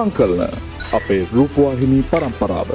සංකලන අපේ රූපවාහිනී පරම්පරාව.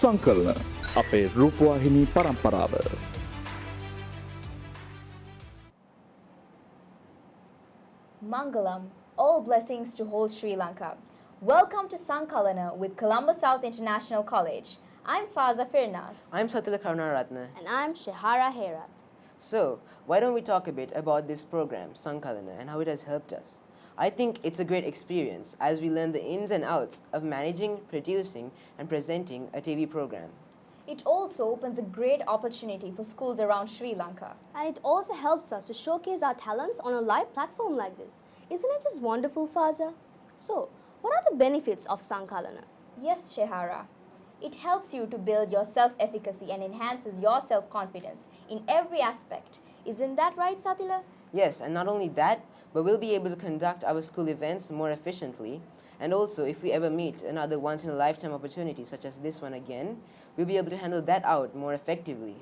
සංකලන අපේ රූපවාහිනී පරම්පරාව. Mangalam, all blessings to whole Sri Lanka. Welcome to Sankalana with Colombo South International College. I'm Faza Firnas. I'm Satila Karunaratna. And I'm Shahara Herat. So, why don't we talk a bit about this program, Sankalana, and how it has helped us? I think it's a great experience as we learn the ins and outs of managing, producing, and presenting a TV program. It also opens a great opportunity for schools around Sri Lanka. And it also helps us to showcase our talents on a live platform like this. Isn't it just wonderful, Faza? So, what are the benefits of Sankalana? Yes, Shehara. It helps you to build your self-efficacy and enhances your self-confidence in every aspect. Isn't that right, Satila? Yes, and not only that, but we'll be able to conduct our school events more efficiently. And also, if we ever meet another once-in-a-lifetime opportunity such as this one again, we'll be able to handle that out more effectively.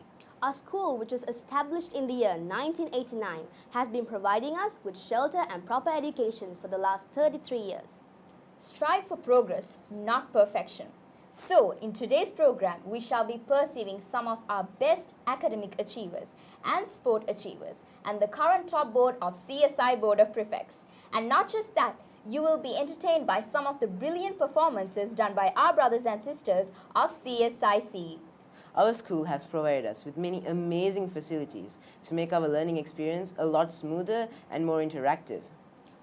Our school, which was established in the year 1989, has been providing us with shelter and proper education for the last 33 years. Strive for progress, not perfection. So, in today's program, we shall be perceiving some of our best academic achievers and sport achievers and the current top board of CSI Board of Prefects. And not just that, you will be entertained by some of the brilliant performances done by our brothers and sisters of CSIC. Our school has provided us with many amazing facilities to make our learning experience a lot smoother and more interactive.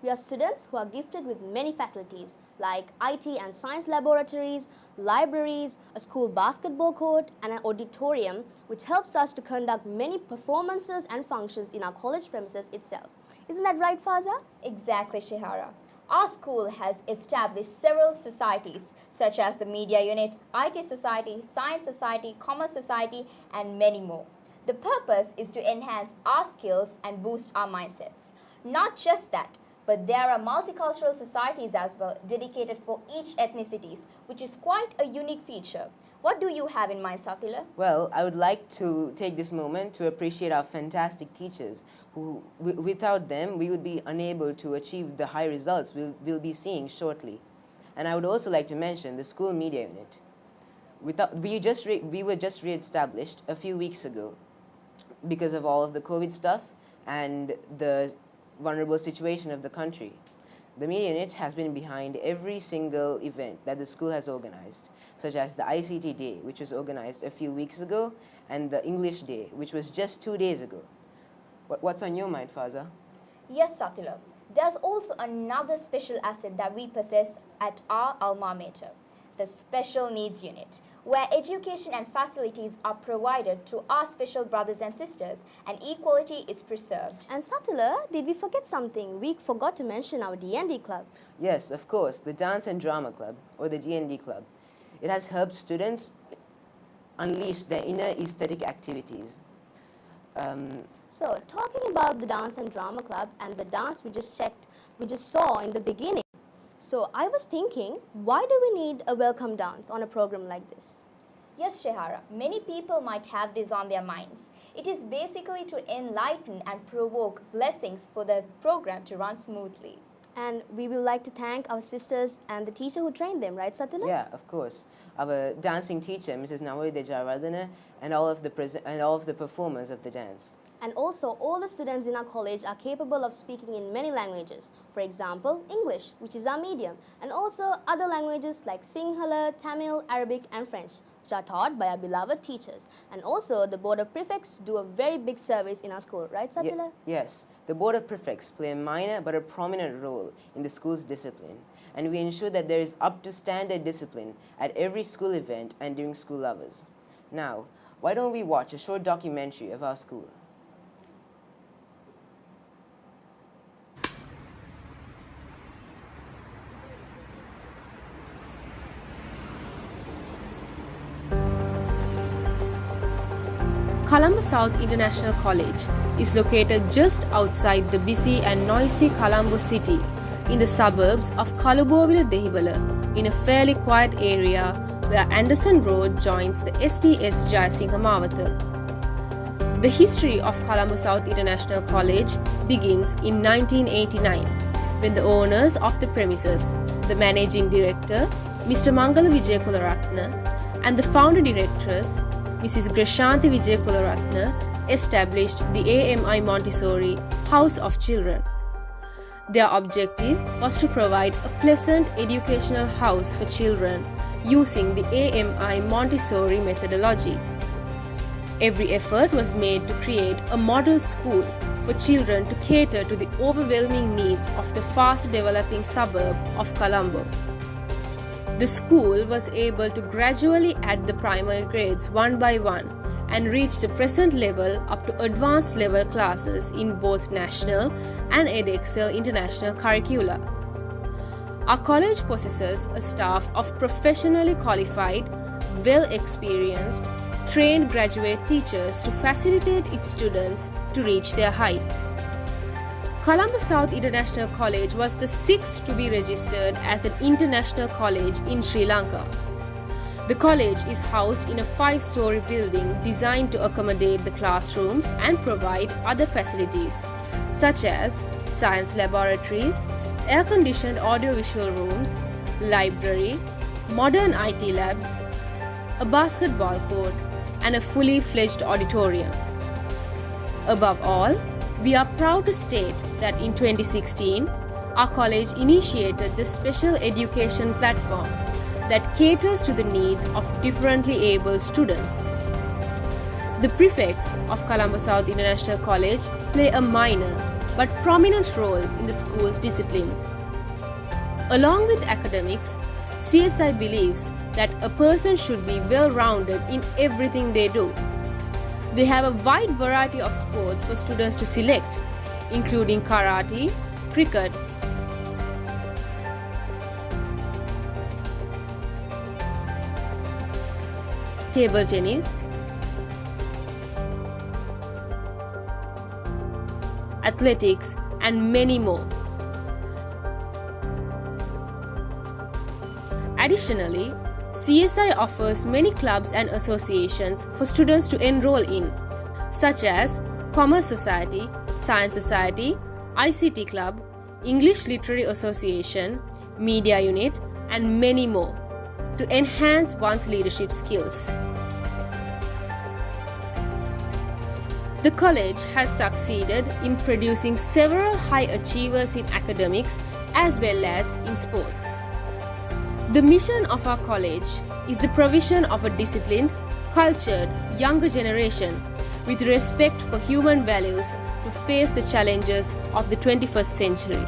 We are students who are gifted with many facilities like IT and science laboratories, libraries, a school basketball court, and an auditorium, which helps us to conduct many performances and functions in our college premises itself. Isn't that right, Faza? Exactly, Shihara. Our school has established several societies such as the Media Unit, IT Society, Science Society, Commerce Society, and many more. The purpose is to enhance our skills and boost our mindsets. Not just that, but there are multicultural societies as well dedicated for each ethnicities, which is quite a unique feature. What do you have in mind, Satila? Well, I would like to take this moment to appreciate our fantastic teachers who, without them, we would be unable to achieve the high results we'll be seeing shortly. And I would also like to mention the school media unit. We were just re-established a few weeks ago because of all of the COVID stuff and the vulnerable situation of the country. The media unit has been behind every single event that the school has organized, such as the ICT Day, which was organized a few weeks ago, and the English Day, which was just 2 days ago. What's on your mind, Faza? Yes, Satila. There's also another special asset that we possess at our alma mater, the Special Needs Unit, where education and facilities are provided to our special brothers and sisters and equality is preserved. And Satila, did we forget something? We forgot to mention our D&D club. Yes, of course, the Dance and Drama Club, or the D&D Club. It has helped students unleash their inner aesthetic activities. So, talking about the Dance and Drama Club and the dance we just saw in the beginning. So, I was thinking, why do we need a welcome dance on a program like this? Yes, Shehara, many people might have this on their minds. It is basically to enlighten and provoke blessings for the program to run smoothly. And we will like to thank our sisters and the teacher who trained them, right, Satila? Yeah, of course. Our dancing teacher, Mrs. Nawoide Jaradana, and all of the performers of the dance. And also, all the students in our college are capable of speaking in many languages. For example, English, which is our medium, and also other languages like Sinhala, Tamil, Arabic, and French, which are taught by our beloved teachers. And also, the Board of Prefects do a very big service in our school, right, Satila? Yes, the Board of Prefects play a minor but a prominent role in the school's discipline, and we ensure that there is up-to-standard discipline at every school event and during school hours. Now, why don't we watch a short documentary of our school? Colombo South International College is located just outside the busy and noisy Colombo city in the suburbs of Kalubowila Dehiwala in a fairly quiet area where Anderson Road joins the STS Jayasinghe Mawatha. The history of Colombo South International College begins in 1989 when the owners of the premises, the managing director, Mr. Mangala Wijakularatne, and the founder directress, Mrs. Greshanthi Wijakularatne, established the AMI Montessori House of Children. Their objective was to provide a pleasant educational house for children using the AMI Montessori methodology. Every effort was made to create a model school for children to cater to the overwhelming needs of the fast developing suburb of Colombo. The school was able to gradually add the primary grades one by one and reach the present level up to advanced level classes in both national and edexcel international curricula. Our college possesses a staff of professionally qualified, well-experienced, trained graduate teachers to facilitate its students to reach their heights. Colombo South International College was the sixth to be registered as an international college in Sri Lanka. The college is housed in a 5-story building designed to accommodate the classrooms and provide other facilities such as science laboratories, air-conditioned audiovisual rooms, library, modern IT labs, a basketball court, and a fully fledged auditorium. Above all, we are proud to state that in 2016, our college initiated the special education platform that caters to the needs of differently abled students. The prefects of Colombo South International College play a minor but prominent role in the school's discipline. Along with academics, CSI believes that a person should be well-rounded in everything they do. They have a wide variety of sports for students to select, including karate, cricket, table tennis, athletics, and many more. Additionally, CSI offers many clubs and associations for students to enroll in, such as Commerce Society, Science Society, ICT Club, English Literary Association, Media Unit, and many more, to enhance one's leadership skills. The college has succeeded in producing several high achievers in academics as well as in sports. The mission of our college is the provision of a disciplined, cultured, younger generation with respect for human values to face the challenges of the 21st century.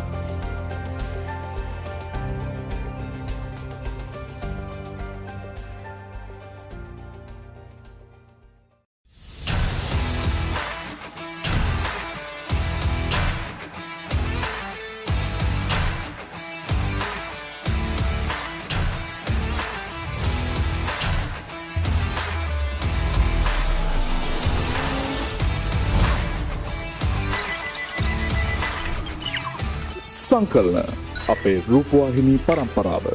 Sankalana අපේ රූපවාහිනී පරම්පරාව.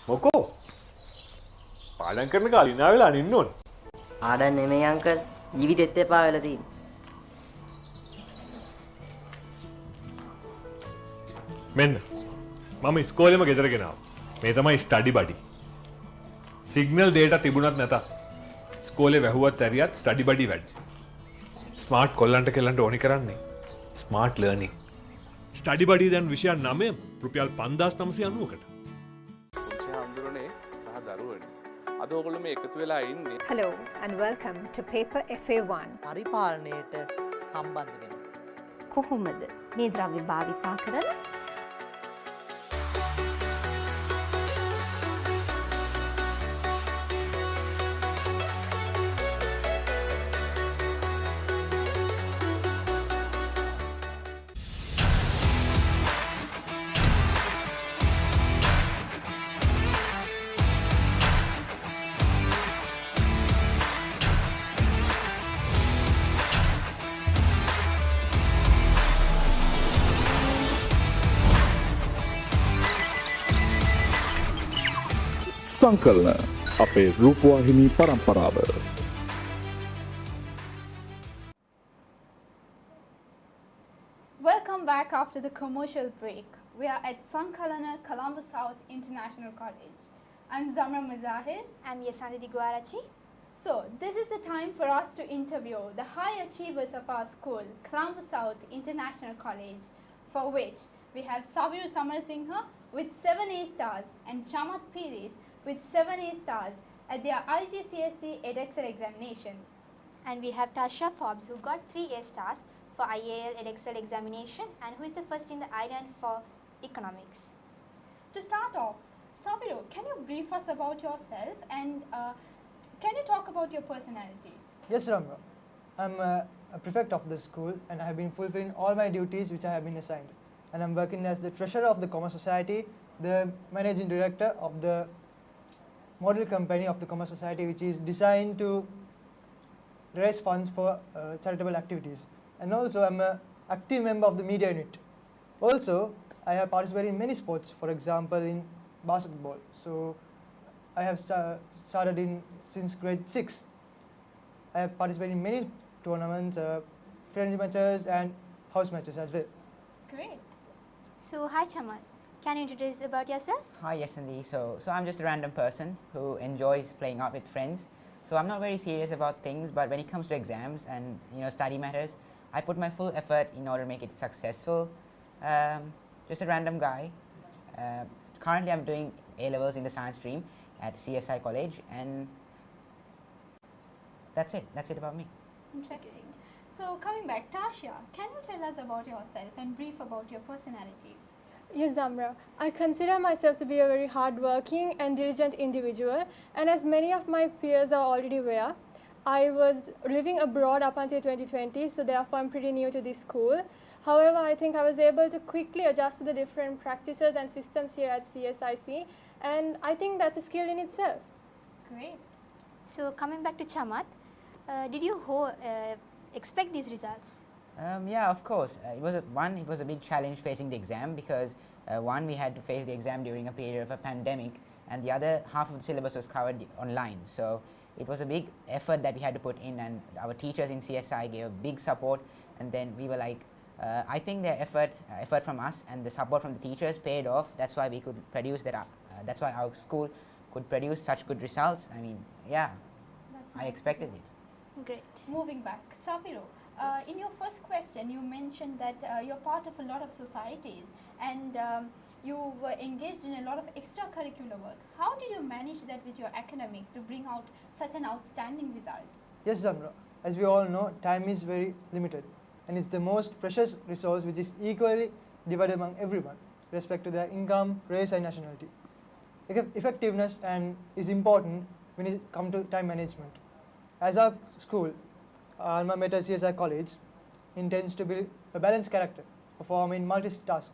මොකෝ පාඩම් කරන කාලේ ඉනා වෙලා නින්න ඕන. ආඩන් නෙමෙයි අංකල් ජීවිතෙත් එපා වෙලා තියෙන්නේ. මෙන්න මම ඉස්කෝලේම ගෙදර ගෙනාවා. මේ තමයි ස්ටඩි බඩි. සිග්නල් data තිබුණත් නැතත් ඉස්කෝලේ වැහුවත් ඇරියත් ස්ටඩි බඩි වැඩි. ස්මාර්ට් කොල්ලන්ට කෙල්ලන්ට ඕනි කරන්නේ ස්මාර්ට් ලර්නින්. ස්ටඩි බඩි දැන් විෂය 9 රුපියල් 5990කට. Hello and welcome to Paper FA1. පරිපාලනයට සම්බන්ධ වෙනවා. කොහොමද මේ ද්‍රව්‍ය භාවිතා කරන්නේ? සංකලන අපේ රූපවාහිනී පරම්පරාව. Welcome back after the commercial break. We are at Sankalana Colombo South International College. I'm Zamra Mazahir. I'm Yesandi Diguarachi. So, this is the time for us to interview the high achievers of our school, Colombo South International College, for which we have Saviru Samarasinghe with 7 A stars and Chamat Piris with 7 A stars at their IGCSE edexcel examinations. And we have Tasha Forbes, who got 3 A stars for IAL edexcel examination and who is the first in the island for economics. To start off, Saviru, can you brief us about yourself and can you talk about your personalities? Yes, Ramra. I'm a prefect of the school and I have been fulfilling all my duties which I have been assigned. And I'm working as the treasurer of the Commerce Society, the managing director of the model company of the Commerce Society, which is designed to raise funds for charitable activities. And also I'm an active member of the media unit. Also, I have participated in many sports, for example in basketball. So I have started since grade 6. I have participated in many tournaments, friendly matches and house matches as well. Great. So, hi Chamat, can you introduce about yourself? Hi, Yesandi. So I'm just a random person who enjoys playing out with friends. So I'm not very serious about things, but when it comes to exams and study matters, I put my full effort in order to make it successful. Just a random guy. Currently, I'm doing A-levels in the science stream at CSI College, and that's it. That's it about me. Interesting. So coming back, Tasha, can you tell us about yourself and brief about your personalities? Yes, Zamra. I consider myself to be a very hardworking and diligent individual, and as many of my peers are already aware, I was living abroad up until 2020, so therefore I'm pretty new to this school. However, I think I was able to quickly adjust to the different practices and systems here at CSIC, and I think that's a skill in itself. Great. So, coming back to Chamat, did you expect these results? Yeah, of course. It was a big challenge facing the exam because one, we had to face the exam during a period of a pandemic, and the other half of the syllabus was covered online. So it was a big effort that we had to put in, and our teachers in CSI gave a big support, and then we were like, I think their effort from us and the support from the teachers paid off. That's why we could produce that. That's why our school could produce such good results. I mean, yeah, I expected it. Great. Moving back, Saviru, in your first question, you mentioned that you're part of a lot of societies and you were engaged in a lot of extracurricular work. How did you manage that with your academics to bring out such an outstanding result? Yes, Zamra. As we all know, time is very limited, and it's the most precious resource which is equally divided among everyone, respect to their income, race and nationality. Effectiveness is important when it comes to time management. As our school, alma mater CSI College, intends to build a balanced character, performing multi-tasks.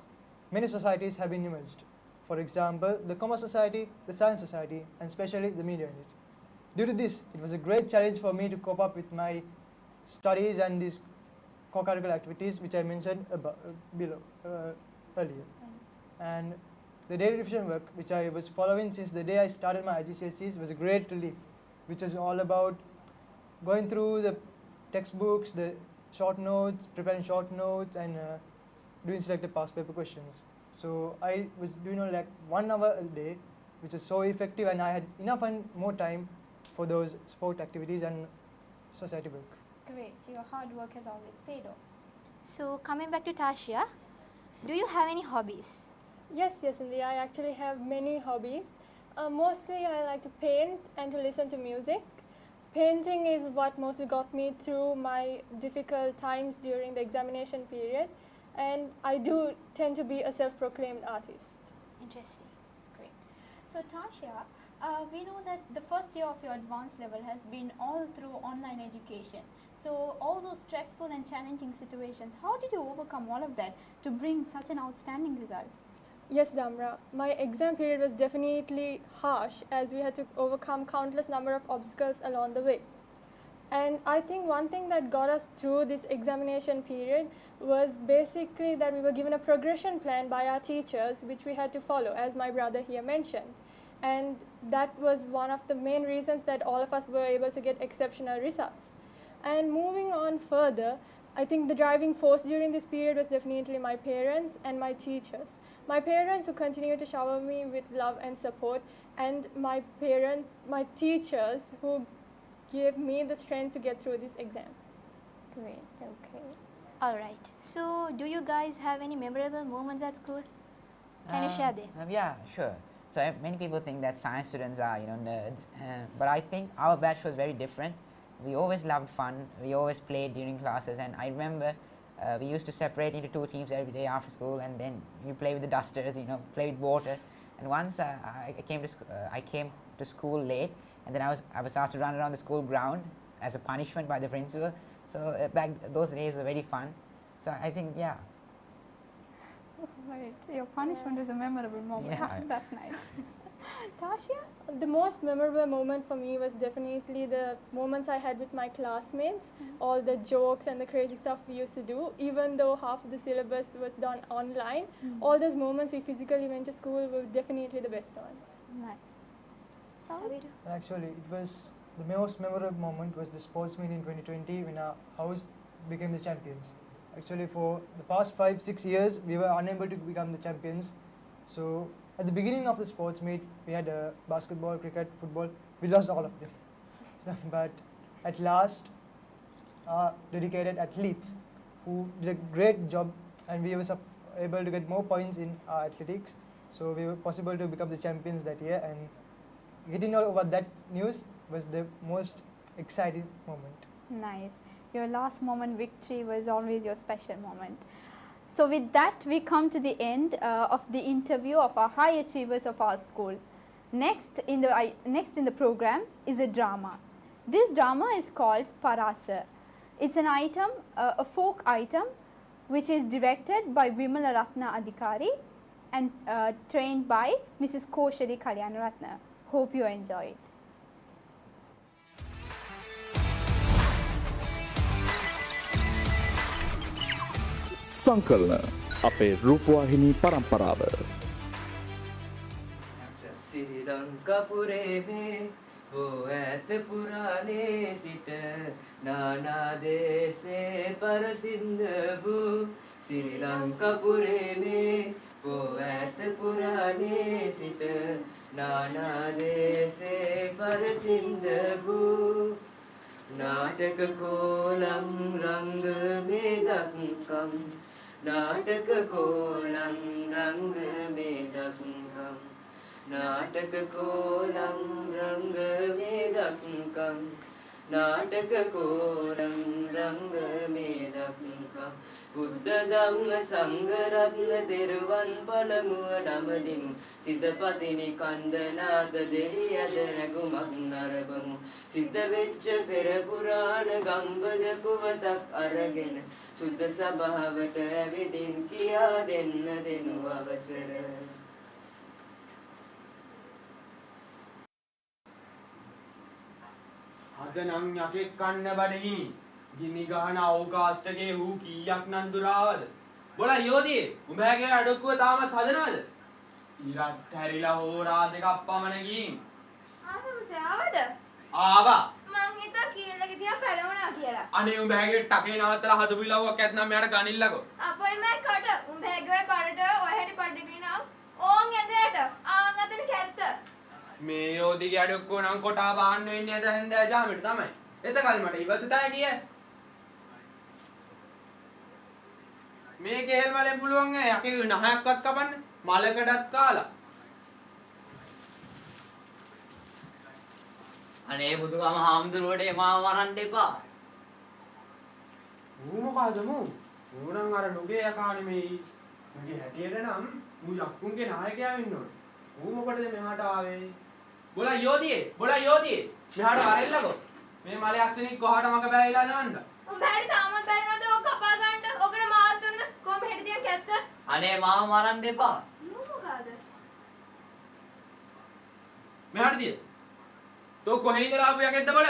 Many societies have been emerged. For example, the Commerce Society, the Science Society, and especially the Media Unit. Due to this, it was a great challenge for me to cope up with my studies and these co-curricular activities which I mentioned earlier. And the daily revision work which I was following since the day I started my IGCSEs was a great relief, which was all about going through the textbooks, the short notes, preparing short notes, and doing selected past paper questions. So I was doing like 1 hour a day, which was so effective, and I had enough and more time for those sport activities and society work. Great, your hard work has always paid off. So, coming back to Tasha, do you have any hobbies? Yes, indeed. I actually have many hobbies. Mostly I like to paint and to listen to music. Painting is what mostly got me through my difficult times during the examination period, and I do tend to be a self-proclaimed artist. Interesting. Great. So Tasha, we know that the first year of your advanced level has been all through online education. So all those stressful and challenging situations, how did you overcome all of that to bring such an outstanding result? Yes, Damra. My exam period was definitely harsh as we had to overcome countless number of obstacles along the way. And I think one thing that got us through this examination period was basically that we were given a progression plan by our teachers which we had to follow, as my brother here mentioned. And that was one of the main reasons that all of us were able to get exceptional results. And moving on further, I think the driving force during this period was definitely my parents and my teachers. My parents who continue to shower me with love and support, and my teachers who gave me the strength to get through this exam. Great, okay. All right. So, do you guys have any memorable moments at school? Can you share them? Yeah, sure. So many people think that science students are, nerds, but I think our batch was very different. We always loved fun. We always played during classes, and I remember we used to separate into 2 teams every day after school, and then you play with the dusters, play with water. And once I came to school late, and then I was asked to run around the school ground as a punishment by the principal. So back those days were very fun. So I think, yeah. Right, your punishment is a memorable moment. Yeah. That's nice. Tasha? The most memorable moment for me was definitely the moments I had with my classmates, all the jokes and the crazy stuff we used to do. Even though half of the syllabus was done online, all those moments we physically went to school were definitely the best ones. Nice. Actually, it was the most memorable moment was the sports meet in 2020 when our house became the champions. Actually, for the past 5-6 years, we were unable to become the champions. So at the beginning of the sports meet, we had basketball, cricket, football. We lost all of them. But at last, our dedicated athletes who did a great job, and we were able to get more points in our athletics. So we were possible to become the champions that year, and getting over that news was the most exciting moment. Nice. Your last moment victory was always your special moment. So with that, we come to the end of the interview of our high achievers of our school. Next in the program is a drama. This drama is called Parasa. It's an item, a folk item, which is directed by Vimala Ratna Adhikari and trained by Mrs. Koshari Kalyanarathna. Hope you enjoy it. සංකලන අපේ රූපවාහිනී පරම්පරාව සිරි ලංකාපුරේ මේ वो ऐत पुराने seat नाना देशे पर सिंधु श्रीलंकापुरे में वो ऐत पुराने सिट नाना देशे पर सिंधु नाटक कोलम रंग में दक्कम नाटक कोलम रंग में दक्कम नाटक कोलम रंग में दक्कम नाटक कोलम रंग में दक्कम බුද්ධ ධම්ම සංඝ රත්න දෙරුවන් පළමුව නමදිමු සිතපතිනි කන්දනාද දෙවියද නැගුමක් නරඹමු සිද්ධ වෙච්ච පෙර පුරාණ ගම්බද පුවතක් අරගෙන සුද්ධ සභාවට ඇවිදින් කියා දෙන්න දෙනු අවසර අද නම් යකෙක් කන්න බඩගිනි ගිනි ගහන අවකාශයේ හූ කීයක් නම් දුරාවද බොලා යෝධී උඹගේ අඩොක්කුව තාමත් හදනවද ඉරත් හැරිලා හෝරා දෙකක් පමණ ගින් ආවමසේ ආවද ආවා මං හිතා කීයලගේ තියා පැලවුණා කියලා අනේ උඹගේ ටකේ නවත්තලා හදපු ඉලව්වක් ඇත්නම් මෙයාට ගනින්නකෝ අපොයි මයි කට උඹගේ බඩට ඔය හැටි පඩකිනා ඕන් ඇදයට ආන් අතන කැත්ත මේ යෝධීගේ අඩොක්කුව නම් කොටා බාන්න වෙන්නේ නැද හන්දෑ ජාමෙට තමයි එතකල් මට ඉවසතයි කිය මේ කේල් මලෙන් පුළුවන් ඈ යකේ නහයක්වත් කපන්න මලකටත් කාලා අනේ බුදුගම හාමුදුරුවනේ මාව මරන්න එපා. ඌ මොකද මූ? ඌ නම් අර නුගේ යකා නෙමෙයි. නුගේ හැටියට නම් ඌ යක්කුන්ගේ නායකයා වෙන්න ඕනේ. ඌ මොකටද මෙහාට ආවේ? බොලා යෝධියේ මෙහාට වරෙල්ලකෝ. මේ මලේ අක්ෂණික කොහාට මග බෑවිලා දාන්නද? උඹට තාමත් බැරිනවද ඔක කපා ගන්න? ඔකට මාත් උනද කොහොම හෙට තියන් කැත්ත? අනේ මාව මරන්න එපා. ඌ මොකද? මෙහාට දිය. තෝ කොහේ ඉඳලා ආපු යකෙක්ද බල?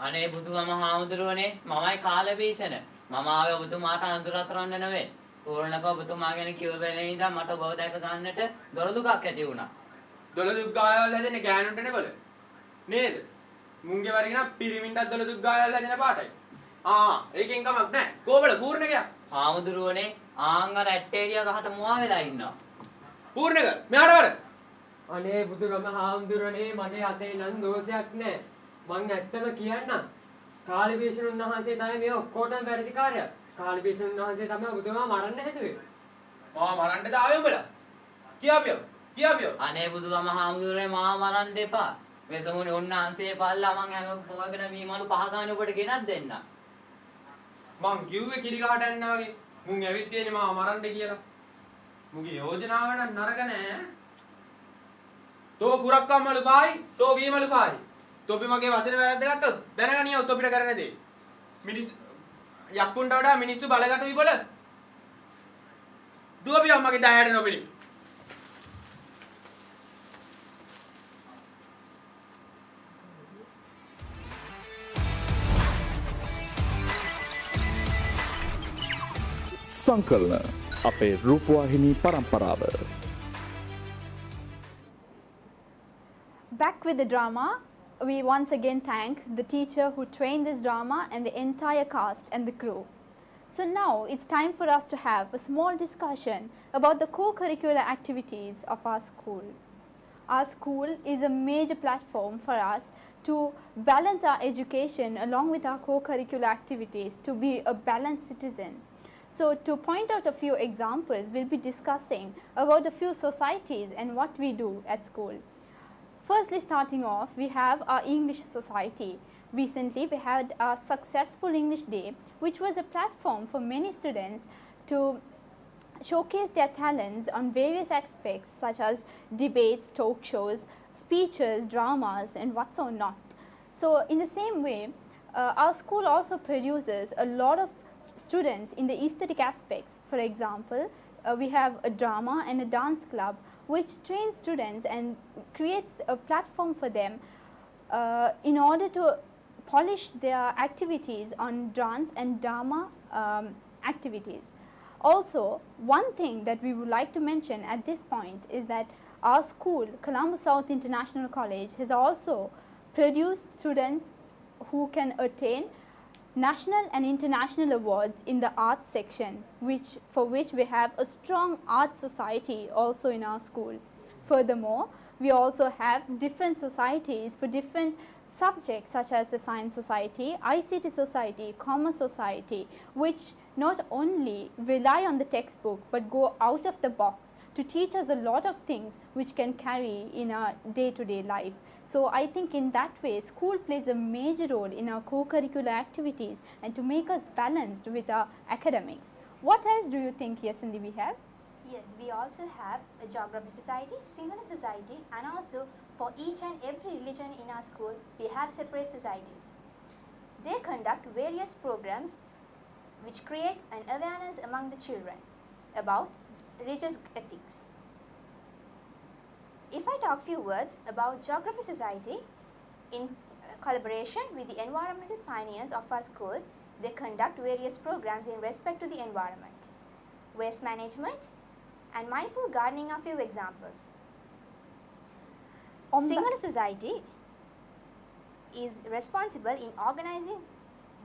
අනේ බුදුගම හාමුදුරුවනේ මමයි කාලබීෂණ. මම ආවේ ඔබතුමාට අනුතරා කරන්න නෙවෙයි. පූර්ණක ඔබතුමා ගැන කිව්ව වෙලේ ඉඳන් මට ඔබව දැක ගන්නට දොළ දුකක් ඇති වුණා. දොළ දුක් ගායවල හැදෙන්නේ ගෑනුන්ටනේ බල. නේද? මුංගේ වරිණ පිරිමින්ටත් දොළ දුක් ගායවල හැදෙන පාටයි. ඒකෙන් කමක් නැහැ. කොබල පූර්ණකයා. හාමුදුරුවනේ ආංග රැට්ටේරියා ගහට මුවා වෙලා ඉන්නවා. පූර්ණක මෙහාට වර. අනේ බුදුගම හාමුදුරනේ මගේ අතේ නම් දෝෂයක් නැහැ. මං ඇත්තම කියන්නම්. කාලබීෂණ වහන්සේ තමයි මේ ඔක්කොටම වැඩිකාරය. කාලබීෂණ වහන්සේ තමයි ඔබතුමා මරන්න හැදුවේ. මරන්නද ආවේ උඹලා? කියාපියෝ. අනේ බුදුගම හාමුදුරනේ මාව මරන්න එපා. මේ සමුනේ උන්වහන්සේ පල්ලා මං හැම පොවගෙන මේ මලු පහ ගන්න ඔබට ගෙනත් දෙන්න. මං කිව්වේ කිරි ගහට යන්න වගේ. මුන් ඇවිත් තියෙන්නේ මාව මරන්න කියලා. මුගේ යෝජනාව නම් නරක නෑ. තෝ කුරක්කම් මලු පායි, තෝ වී මලු පායි. තොපි මගේ වචන වැරද්ද ගත්තොත් දැනගනියව තොපිට කරන දේ. මිනිස් යක්කුන්ට වඩා මිනිස්සු බලගත විබල. දුවපියම් මගේ දහයට නොපිලි. සංකලන අපේ රූපවාහිනී පරම්පරාව. Back with the drama, we once again thank the teacher who trained this drama and the entire cast and the crew. So now it's time for us to have a small discussion about the co-curricular activities of our school. Our school is a major platform for us to balance our education along with our co-curricular activities to be a balanced citizen. So to point out a few examples, we'll be discussing about a few societies and what we do at school. Firstly, starting off, we have our English Society. Recently, we had a successful English Day, which was a platform for many students to showcase their talents on various aspects such as debates, talk shows, speeches, dramas, and what's so not. So in the same way, our school also produces a lot of students in the aesthetic aspects. For example, we have a drama and a dance club which trains students and creates a platform for them in order to polish their activities on dance and drama activities. Also, one thing that we would like to mention at this point is that our school, Colombo South International College, has also produced students who can attain national and international awards in the arts section, for which we have a strong art society also in our school. Furthermore, we also have different societies for different subjects such as the Science Society, ICT Society, Commerce Society, which not only rely on the textbook but go out of the box to teach us a lot of things which can carry in our day-to-day life. So I think in that way, school plays a major role in our co-curricular activities and to make us balanced with our academics. What else do you think, Yasindi, we have? Yes, we also have a Geography Society, Sinhala Society, and also for each and every religion in our school, we have separate societies. They conduct various programs which create an awareness among the children about religious ethics. If I talk few words about Geography Society, in collaboration with the environmental pioneers of our school, they conduct various programs in respect to the environment. Waste management and mindful gardening are few examples. Sinhala Society is responsible in organizing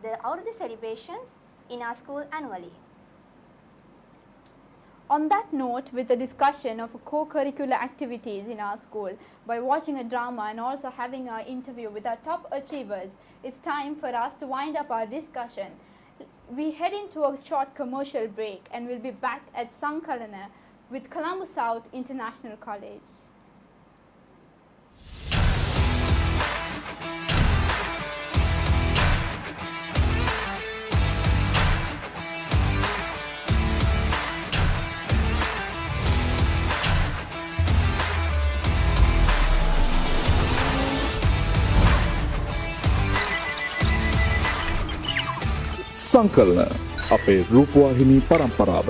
the Aurudhu celebrations in our school annually. On that note, with the discussion of co-curricular activities in our school, by watching a drama and also having an interview with our top achievers, it's time for us to wind up our discussion. We head into a short commercial break and we'll be back at Sankalana with Colombo South International College. සංකලන අපේ රූපවාහිනී පරම්පරාව.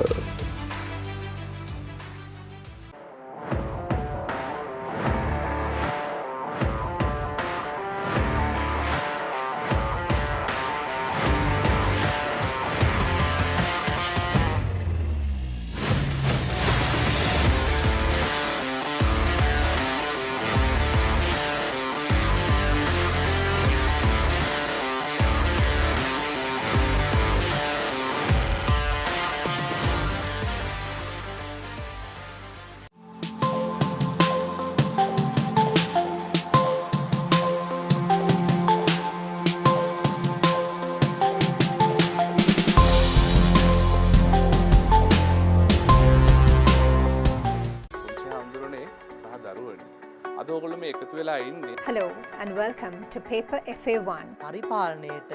Hello and welcome to paper FA1. පරිපාලනයට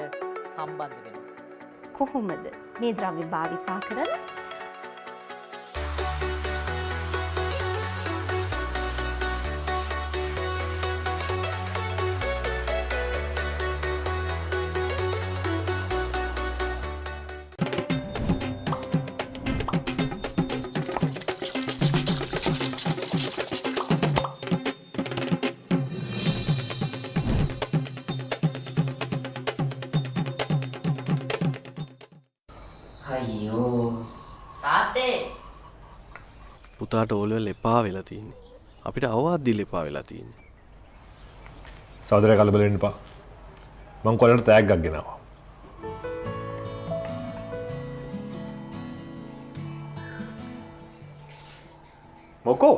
සම්බන්ධ වෙනවා. කොහොමද මේ ද්‍රව්‍ය භාවිතා කරලා? අයියෝ තාත්තේ පුතාට ඕලෙවල් එපා වෙලා තියෙන්නේ. අපිට අවවාද දීලා එපා වෙලා තියෙන්නේ. සහෝදරය කලබල වෙන්න එපා. මං කොල්ලන්ට තෑග්ගක් ගෙනාවා. මොකෝ?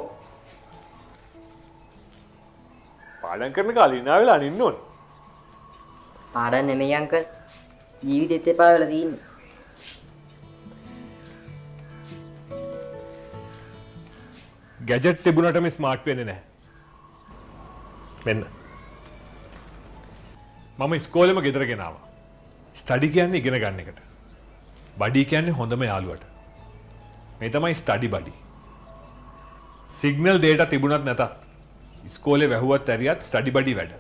පාඩම් කරන කාලේ ඉනා වෙලා අනින්න ඕන. පාඩම් නෙමෙයි අංකල්. ජීවිතෙත් එපා වෙලා තියෙන්නේ. ගැජට් තිබුණට මේ ස්මාර්ට් වෙන්නේ නැහැ. මෙන්න. මම ඉස්කෝලේම ගෙදර ගෙනාවා. ස්ටඩි කියන්නේ ඉගෙන ගන්න එකට. බඩි කියන්නේ හොඳම යාළුවට. මේ තමයි ස්ටඩි බඩි. සිග්නල් දේටා තිබුණත් නැතත් ඉස්කෝලේ වැහුවත් ඇරියත් ස්ටඩි බඩි වැඩ.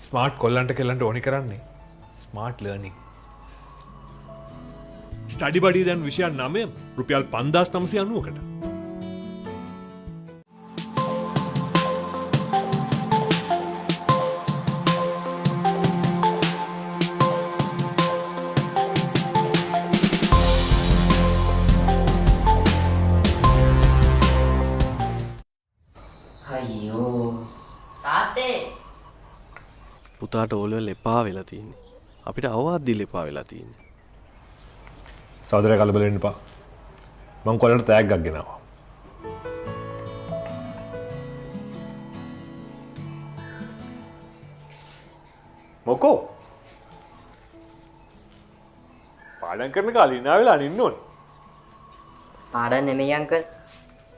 ස්මාර්ට් කොල්ලන්ට කෙල්ලන්ට ඕනි කරන්නේ ස්මාර්ට් ලර්නින්. ස්ටඩි බඩි දැන් විෂය 9 රුපියල් 5990කට. අයියෝ තාත්තේ පුතාට ඕලෙවල් එපා වෙලා තියෙන්නේ. අපිට අවවාද දීලා එපා වෙලා තියෙන්නේ. සහෝදරය කලබල වෙන්න එපා. මං කොල්ලන්ට තෑග්ගක් ගෙනාවා. මොකෝ? පාඩම් කරන කාලේ ඉනා වෙලා අනින්න ඕන. පාඩම් නෙමෙයි අංකල්.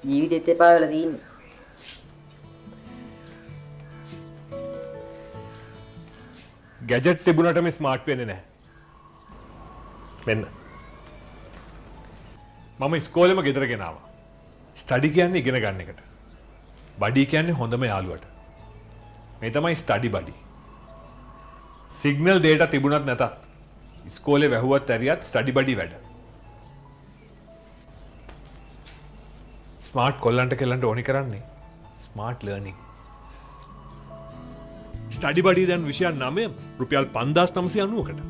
ජීවිතෙත් එපා වෙලා තියෙන්නේ. ගැජට් තිබුණට මේ ස්මාර්ට් වෙන්නේ නැහැ. මෙන්න. මම ඉස්කෝලේම ගෙදර ගෙනාවා. ස්ටඩි කියන්නේ ඉගෙන ගන්න එකට. බඩි කියන්නේ හොඳම යාළුවට. මේ තමයි ස්ටඩි බඩි. සිග්නල් දේටා තිබුණත් නැතත් ඉස්කෝලේ වැහුවත් ඇරියත් ස්ටඩි බඩි වැඩ. ස්මාර්ට් කොල්ලන්ට කෙල්ලන්ට ඕනි කරන්නේ ස්මාර්ට් ලර්නින්. ස්ටඩි බඩි දැන් විෂය 9 රුපියල් 5990කට.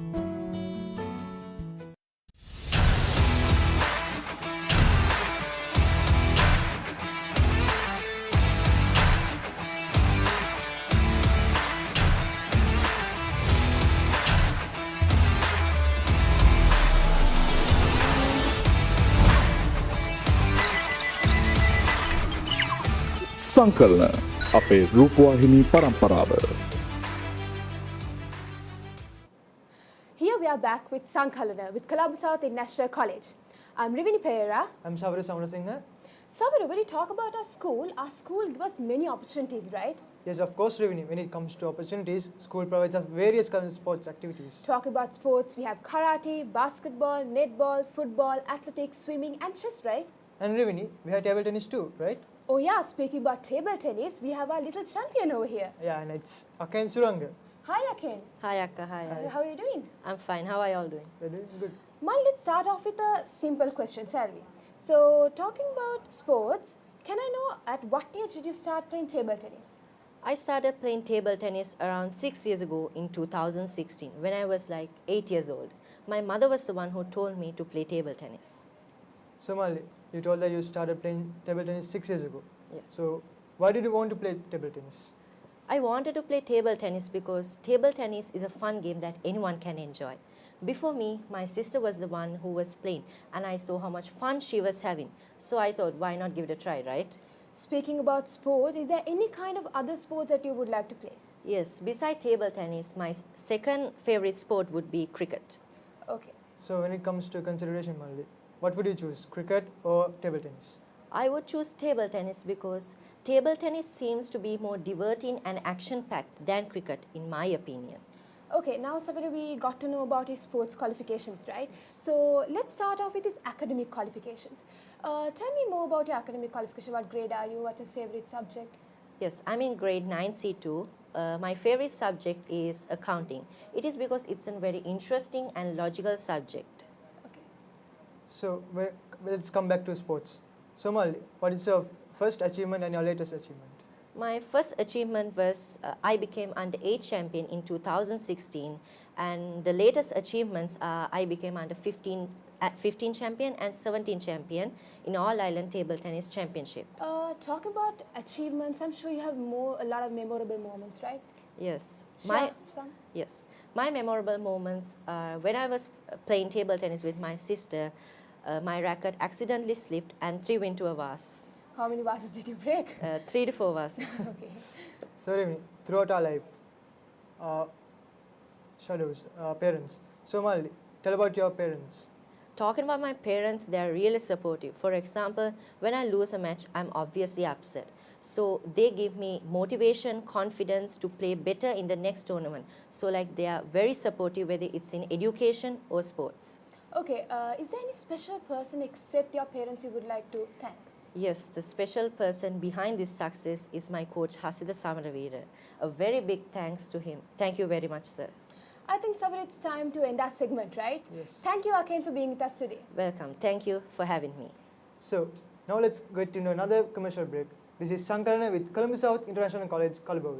සංකලන අපේ රූපවාහිනී පරම්පරාව. Here we are back with Sankalana with Colombo South International College. I'm Rivini Pereira. I'm Sabaru Samarasinghe. Sabaru, when you talk about our school gives us many opportunities, right? Yes, of course, Rivini. When it comes to opportunities, school provides us various kind of sports activities. Talk about sports, we have karate, basketball, netball, football, athletics, swimming and chess, right? And Rivini, we have table tennis too, right? Oh yeah, speaking about table tennis, we have our little champion over here. Yeah, and it's Aken Suranga. Hi, Akin. Hi Akka, hi. How are you doing? I'm fine. How are you all doing? We're doing good. Mal, let's start off with a simple question, shall we? So, talking about sports, can I know at what age did you start playing table tennis? I started playing table tennis around 6 years ago in 2016 when I was like 8 years old. My mother was the one who told me to play table tennis. So Mali, you told that you started playing table tennis 6 years ago. Yes. So why did you want to play table tennis? I wanted to play table tennis because table tennis is a fun game that anyone can enjoy. Before me, my sister was the one who was playing and I saw how much fun she was having. So I thought, why not give it a try, right? Speaking about sports, is there any kind of other sports that you would like to play? Yes, beside table tennis, my second favorite sport would be cricket. Okay. So when it comes to consideration, Mali, what would you choose, cricket or table tennis? I would choose table tennis because table tennis seems to be more diverting and action-packed than cricket, in my opinion. Okay, now Sabir, we got to know about his sports qualifications, right? So let's start off with his academic qualifications. Tell me more about your academic qualification. What grade are you? What's your favorite subject? Yes, I'm in grade 9C2. My favorite subject is accounting. It is because it's a very interesting and logical subject. So let's come back to sports. So Mali, what is your first achievement and your latest achievement? My first achievement was I became under 8 champion in 2016, and the latest achievements are I became under 15 champion and 17 champion in All Island Table Tennis Championship. Talk about achievements. I'm sure you have a lot of memorable moments, right? Yes. Some? Yes. My memorable moments are when I was playing table tennis with my sister, my racket accidentally slipped and threw into a vase. How many vases did you break? 3 to 4 vases. Okay. So Remy, throughout our life, parents. So Mali, tell about your parents. Talking about my parents, they are really supportive. For example, when I lose a match, I'm obviously upset. So they give me motivation, confidence to play better in the next tournament. So like they are very supportive, whether it's in education or sports. Okay, is there any special person except your parents you would like to thank? Yes, the special person behind this success is my coach, Hasida Samaravira. A very big thanks to him. Thank you very much, sir. I think, Sabir, it's time to end our segment, right? Yes. Thank you, Akin, for being with us today. Welcome. Thank you for having me. So now let's get into another commercial break. This is Sankalana with Colombo South International College, Colombo.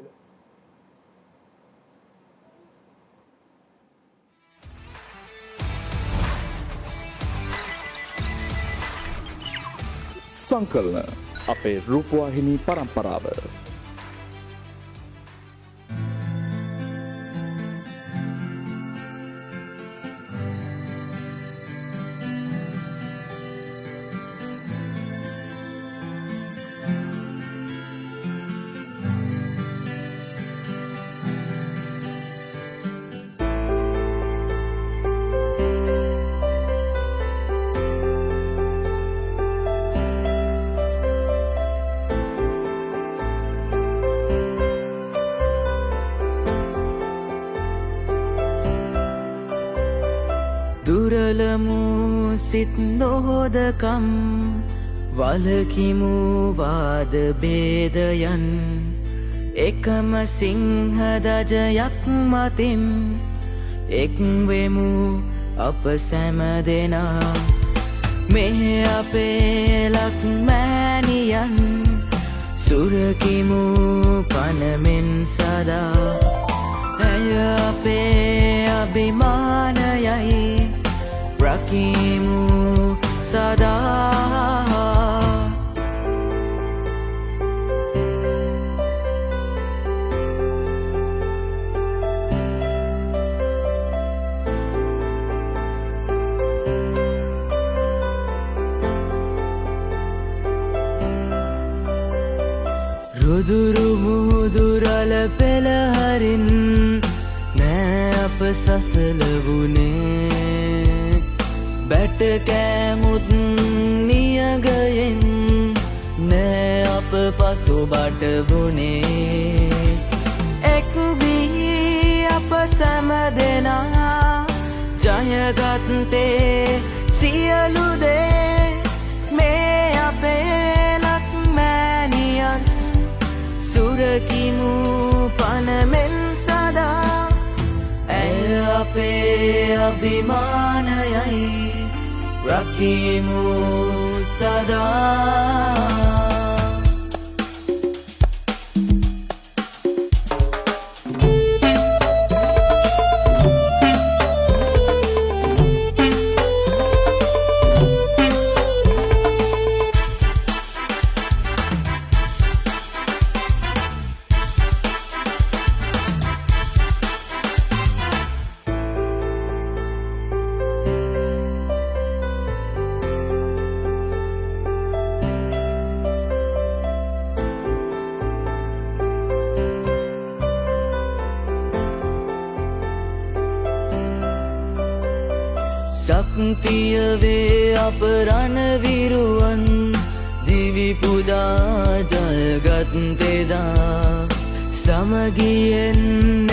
සංකලන අපේ රූපවාහිනී පරම්පරාව. දුරලමු සිත් නොහොදකම් වලකිමු වාද බේදයන් එකම සිංහ දජයක් මතින් එක්වෙමු අප සැම දෙනා මෙහෙ අපේ ලක්මෑනියන් සුරකිමු පනමෙන් සදා ඇය අපේ අභිමානයයි රකිමු සදා රුදුරු මුහුදුරල පෙළහරින් නෑ අප සසල වුණේ බැට කෑමුත් නියගයෙන් නෑ අප පසු බට වුණේ එක් වී අප සැම දෙනා ජයගත්තේ සියලු දේ මේ අපේ ලක්මෑනියන් සුරකිමු පනමෙන් සදා අභිමානයයි රකිමු සදා ශක්තිය වේ අප රණවිරුවන් දිවි පුදා ජයගත් තෙදා සමගියෙන්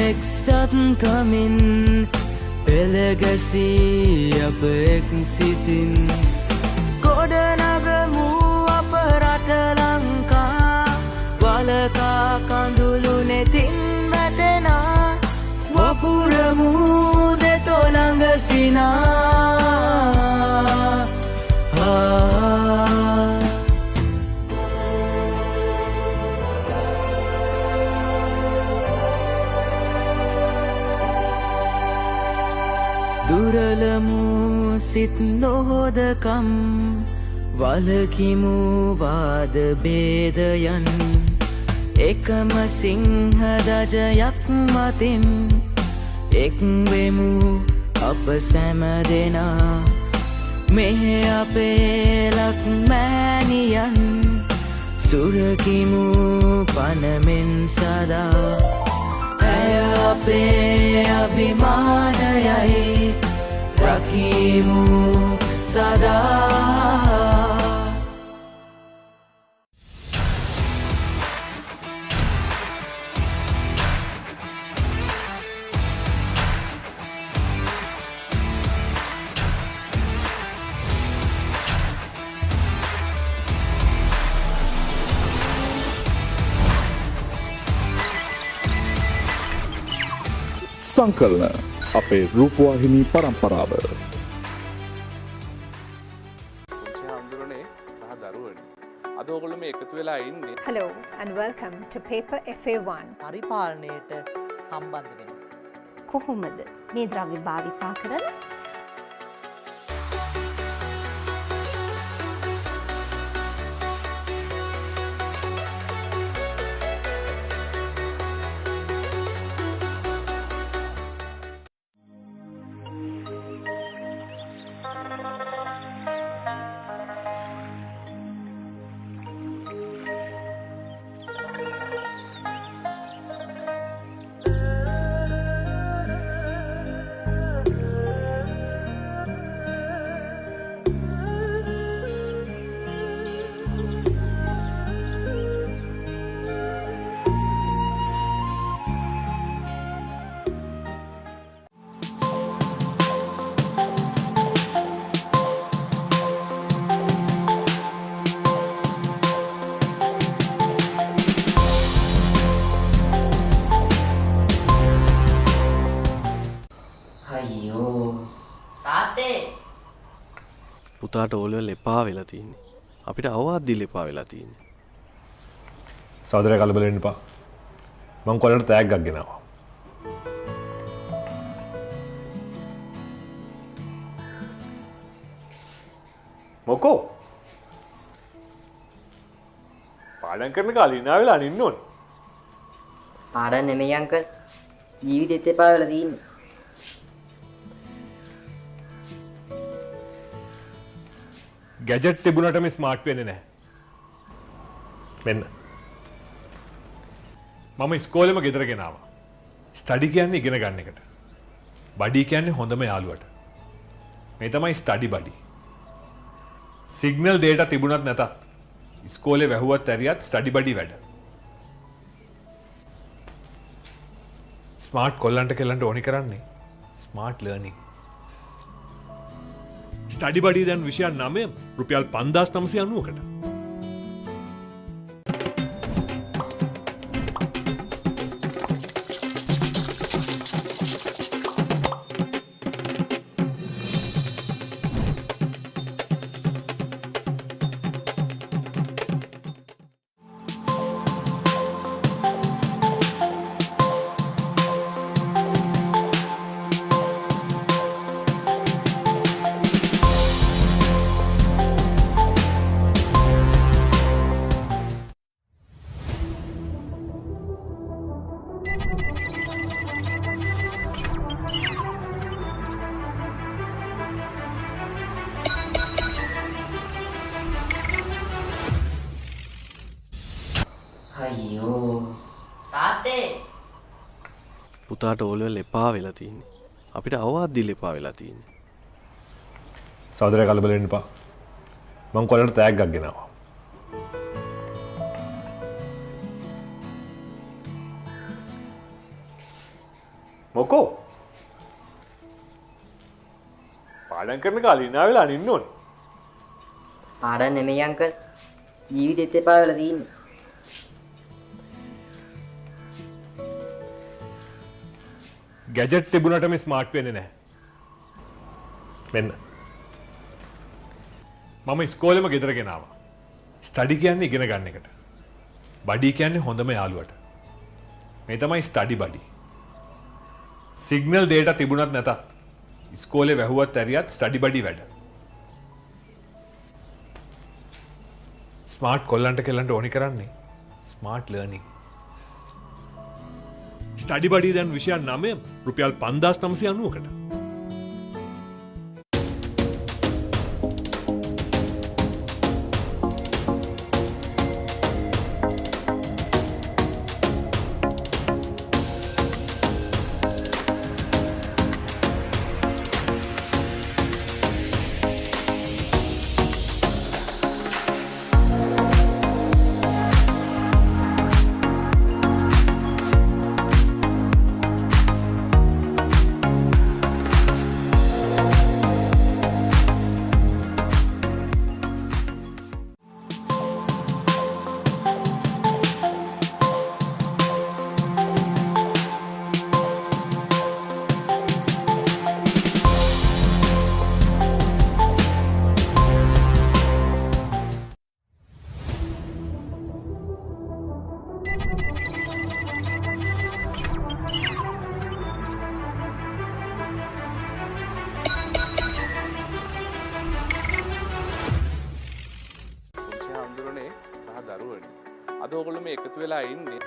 එක්සත් කමින් පෙළගැසී අප එක් සිතින් ගොඩනගමු අප රට ලංකා වලකා කඳුළු නෙතින් වැටෙනා වපුරමු දෙතොළඟ සිනා දුරලමු සිත් නොහොදකම් වලකිමු වාද බේදයන් එකම සිංහ දජයක් මතින් එක්වෙමු අප සැම දෙනා මෙහ අපේ ලක්මෑනියන් සුරකිමු පනමෙන් සදා ඇය අපේ අභිමානයයි රකිමු සදා සංකලන අපේ රූපවාහිනී පරම්පරාව. Hello and welcome to Paper FA1. පරිපාලනයට සම්බන්ධ වෙන. කොහොමද මේ ද්‍රව්‍ය භාවිතා කරන්නේ? පුතාට ඕලෙවල් එපා වෙලා තියෙන්නේ. අපිට අවවාද දීලා එපා වෙලා තියෙන්නේ. සහෝදරය කලබල වෙන්න එපා. මං කොල්ලන්ට තෑග්ගක් ගෙනාවා. මොකෝ? පාඩම් කරන කාලේ ඉනා වෙලා නින්න ඕනේ. පාඩම් නෙමෙයි අංකල්. ජීවිතෙත් එපා වෙලා තියෙන්නේ. ගැජට් තිබුණට මේ ස්මාර්ට් වෙන්නේ නැහැ. මෙන්න. මම ඉස්කෝලේම ගෙදර ගෙනාවා. ස්ටඩි කියන්නේ ඉගෙන ගන්න එකට. බඩි කියන්නේ හොඳම යාළුවට. මේ තමයි ස්ටඩි බඩි. සිග්නල් data තිබුණත් නැතත් ඉස්කෝලේ වැහුවත් ඇරියත් ස්ටඩි බඩි වැඩ. ස්මාර්ට් කොල්ලන්ට කෙල්ලන්ට ඕනි කරන්නේ ස්මාර්ට් ලර්නින්. ස්ටඩි බඩි දැන් විෂය 9 රුපියල් 5990කට. පුතාට ඕලෙවල් එපා වෙලා තියෙන්නේ. අපිට අවවාද දීලා එපා වෙලා තියෙන්නේ. සහෝදරයා කලබල වෙන්න එපා. මං කොල්ලන්ට තෑග්ගක් ගෙනාවා. මොකෝ? පාඩම් කරන කාලේ ඉනා වෙලා අනින්න ඕනේ. පාඩම් නෙමෙයි අංකල්. ජීවිතේත් එපා වෙලා තියෙන්නේ. ගැජට් තිබුණට මේ ස්මාර්ට් වෙන්නේ නැහැ. මෙන්න. මම ඉස්කෝලේම ගෙදර ගෙනාවා. ස්ටඩි කියන්නේ ඉගෙන ගන්න එකට. බඩි කියන්නේ හොඳම යාළුවට. මේ තමයි ස්ටඩි බඩි. සිග්නල් දේට තිබුණත් නැතත් ඉස්කෝලේ වැහුවත් ඇරියත් ස්ටඩි බඩි වැඩ. ස්මාර්ට් කොල්ලන්ට කෙල්ලන්ට ඕනි කරන්නේ ස්මාර්ට් ලර්නිං. ස්ටඩි බඩි දැන් විෂය 9 රුපියල් 5990කට.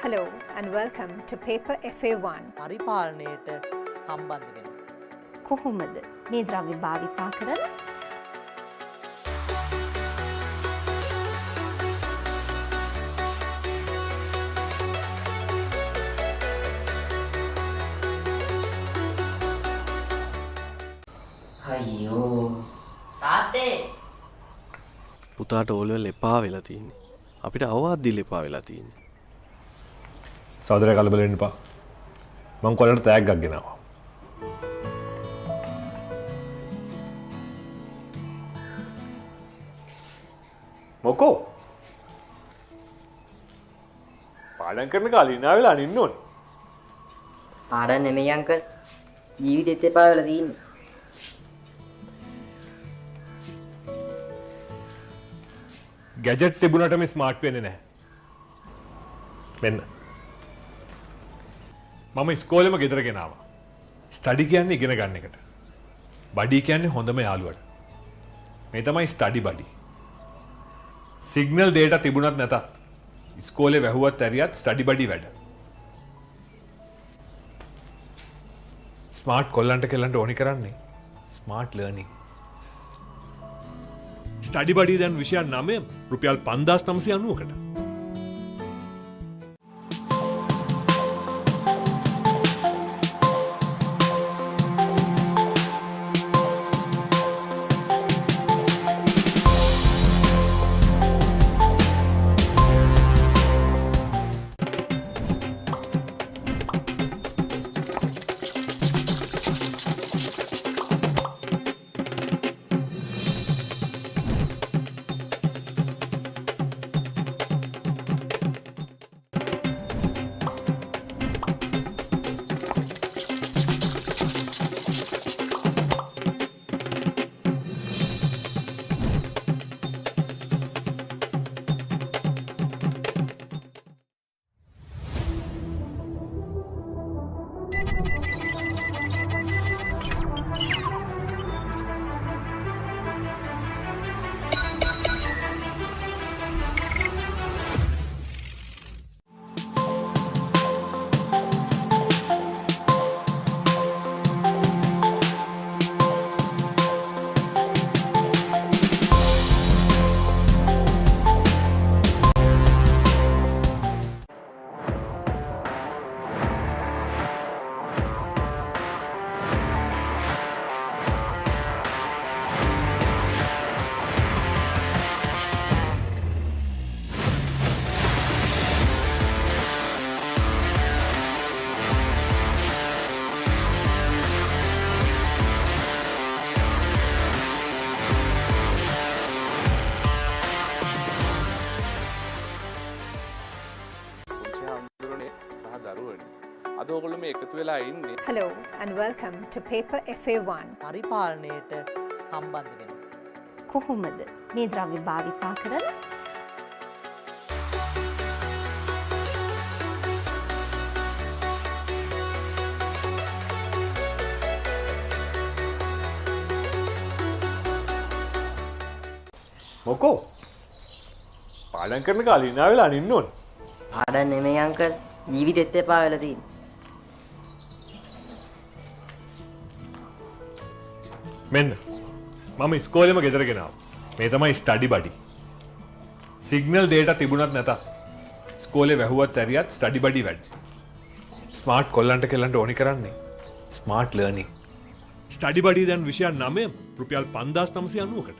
Hello and welcome to Paper FA1. පරිපාලනයට සම්බන්ධ වෙනවා. කොහොමද මේ ද්‍රව්‍ය භාවිතා කරලා? අයියෝ තාත්තේ පුතාට ඕලෙවල් එපා වෙලා තියෙන්නේ. අපිට අවවාද දීලා එපා වෙලා තියෙන්නේ. සහෝදරයා කලබල වෙන්න එපා. මං කොල්ලන්ට තෑග්ගක් ගෙනාවා. මොකෝ? පාඩම් කරන කාලේ ඉනා වෙලා අනින්න ඕනේ. පාඩම් නෙමෙයි අංකල්. ජීවිතේත් එපා වෙලා තියෙන්නේ. ගැජට් තිබුණට මේ ස්මාර්ට් වෙන්නේ නැහැ. මෙන්න. මම ඉස්කෝලේම ගෙදර ගෙනාවා. ස්ටඩි කියන්නේ ඉගෙන ගන්න එකට. බඩි කියන්නේ හොඳම යාළුවට. මේ තමයි ස්ටඩි බඩි. සිග්නල් දේට තිබුණත් නැතත් ඉස්කෝලේ වැහුවත් ඇරියත් ස්ටඩි බඩි වැඩ. ස්මාර්ට් කොල්ලන්ට කෙල්ලන්ට ඕනි කරන්නේ ස්මාර්ට් ලර්නිං. ස්ටඩි බඩි දැන් විෂය 9 රුපියල් 5990කට. දරුවනි. අද ඔයගොල්ලෝ මේ එකතු වෙලා ඉන්නේ. Hello and welcome to Paper FA1. පරිපාලනයට සම්බන්ධ වෙනවා. කොහොමද මේ ද්‍රව්‍ය භාවිතා කරලා? මොකෝ පාඩම් කරන කාලේ ඉනා වෙලා අනින්න ඕන. පාඩම් නෙමෙයි අංකල් ජීවිතෙත් එපා වෙලා තියෙන්නේ. මෙන්න මම ඉස්කෝලේම ගෙදර ගෙනාවා. මේ තමයි ස්ටඩි බඩි. සිග්නල් data තිබුණත් නැතත් ඉස්කෝලේ වැහුවත් ඇරියත් ස්ටඩි බඩි වැඩි. ස්මාර්ට් කොල්ලන්ට කෙල්ලන්ට ඕනි කරන්නේ ස්මාර්ට් ලර්නින්. ස්ටඩි බඩි දැන් විෂය 9 රුපියල් 5990කට.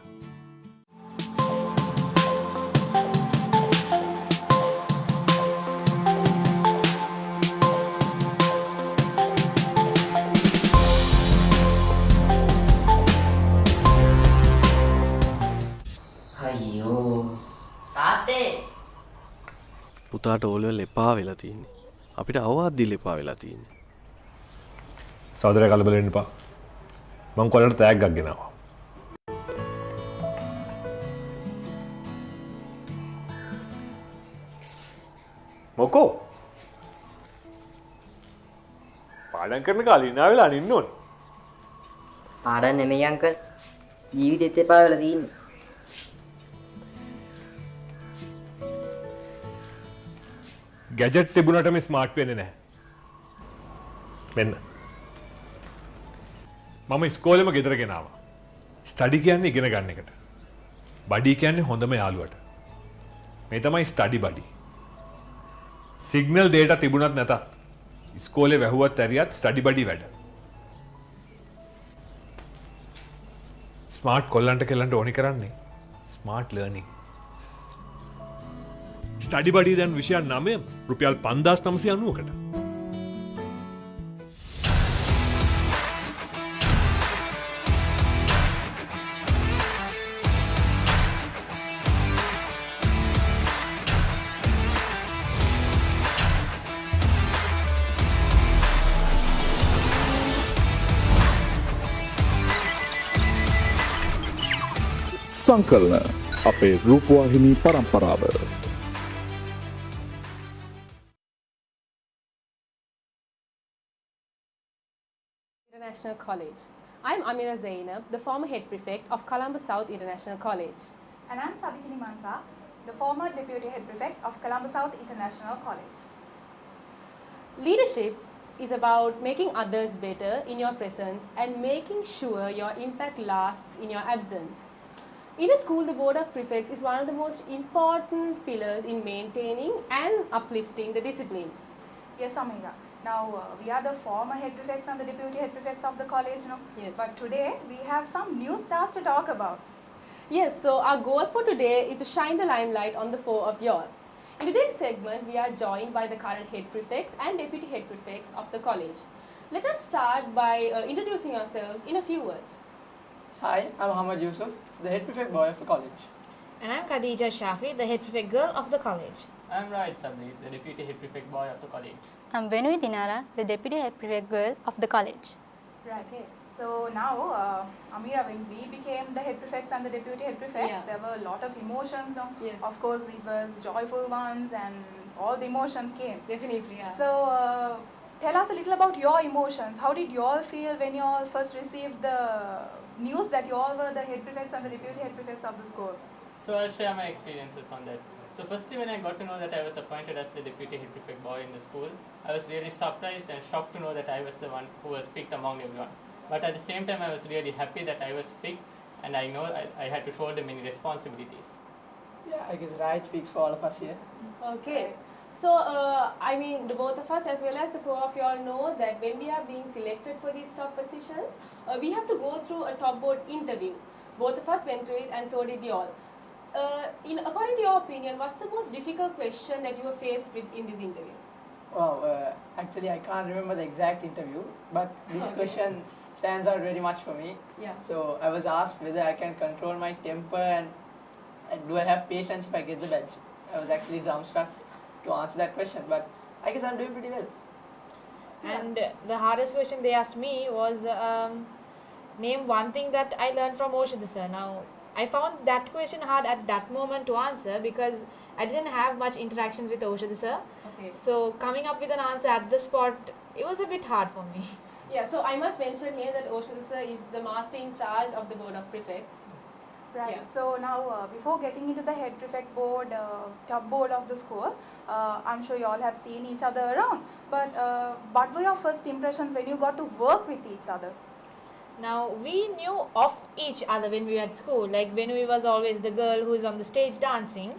පුතාට ඕලෙවල් එපා වෙලා තියෙන්නේ. අපිට අවවාද දීලා එපා වෙලා තියෙන්නේ. සහෝදරයා කලබල වෙන්න එපා. මං කොල්ලන්ට තෑග්ගක් ගෙනාවා. මොකෝ පාඩම් කරන කාලේ ඉනා වෙලා අනින්න ඕන. පාඩම් නෙමෙයි අංකල් ජීවිතෙත් එපා වෙලා තියෙන්නේ. ගැජට් තිබුණට මේ ස්මාර්ට් වෙන්නේ නැහැ. මෙන්න. මම ඉස්කෝලේම ගෙදර ගෙනාවා. ස්ටඩි කියන්නේ ඉගෙන ගන්න එකට. බඩි කියන්නේ හොඳම යාළුවට. මේ තමයි ස්ටඩි බඩි. සිග්නල් data තිබුණත් නැතත් ඉස්කෝලේ වැහුවත් ඇරියත් ස්ටඩි බඩි වැඩ. ස්මාර්ට් කොල්ලන්ට කෙල්ලන්ට ඕනි කරන්නේ ස්මාර්ට් ලර්නින්. ස්ටඩි බඩි දැන් විෂය 9 රුපියල් 5990කට. සංකලන අපේ රූපවාහිනී පරම්පරාව. International College. I'm Amira Zainab, the former head prefect of Colombo South International College. And I'm Sabikini Mansa, the former deputy head prefect of Colombo South International College. Leadership is about making others better in your presence and making sure your impact lasts in your absence. In a school, the board of prefects is one of the most important pillars in maintaining and uplifting the discipline. Yes, Amira. Now, we are the former head prefects and the deputy head prefects of the college, no? Yes. But today, we have some new stars to talk about. Yes, so our goal for today is to shine the limelight on the four of y'all. In today's segment, we are joined by the current head prefects and deputy head prefects of the college. Let us start by introducing ourselves in a few words. Hi, I'm Muhammad Yusuf, the head prefect boy of the college. And I'm Khadija Shafi, the head prefect girl of the college. I'm Raid Sabri, the deputy head prefect boy of the college. I'm Venui Dinara, the deputy head prefect girl of the college. Right. Okay. So now, Amira, when we became the head prefects and the deputy head prefects, there were a lot of emotions. No? Yes. Of course, it was joyful ones and all the emotions came. Definitely, yeah. So, tell us a little about your emotions. How did you all feel when you all first received the news that you all were the head prefects and the deputy head prefects of the school? So I'll share my experiences on that. So firstly, when I got to know that I was appointed as the deputy head prefect boy in the school, I was really surprised and shocked to know that I was the one who was picked among everyone. But at the same time, I was really happy that I was picked, and I know I had to shoulder many responsibilities. Yeah, I guess Raid speaks for all of us here. Okay. So, I mean, the both of us as well as the four of you all know that when we are being selected for these top positions, we have to go through a top board interview. Both of us went through it and so did you all. According to your opinion, what's the most difficult question that you were faced with in this interview? Wow, actually I can't remember the exact interview, but this question stands out very much for me. Yeah. So I was asked whether I can control my temper and do I have patience if I get the badge. I was actually dumbstruck to answer that question, but I guess I'm doing pretty well. And the hardest question they asked me was name one thing that I learned from Oshada sir. Now, I found that question hard at that moment to answer because I didn't have much interactions with Oshada sir. Okay. So coming up with an answer at the spot, it was a bit hard for me. Yeah, so I must mention here that Oshada sir is the master in charge of the board of prefects. Right. Yeah. So now, before getting into the head prefect board, top board of the school, I'm sure you all have seen each other around. But what were your first impressions when you got to work with each other? Now, we knew of each other when we were at school. Like, Benui was always the girl who is on the stage dancing.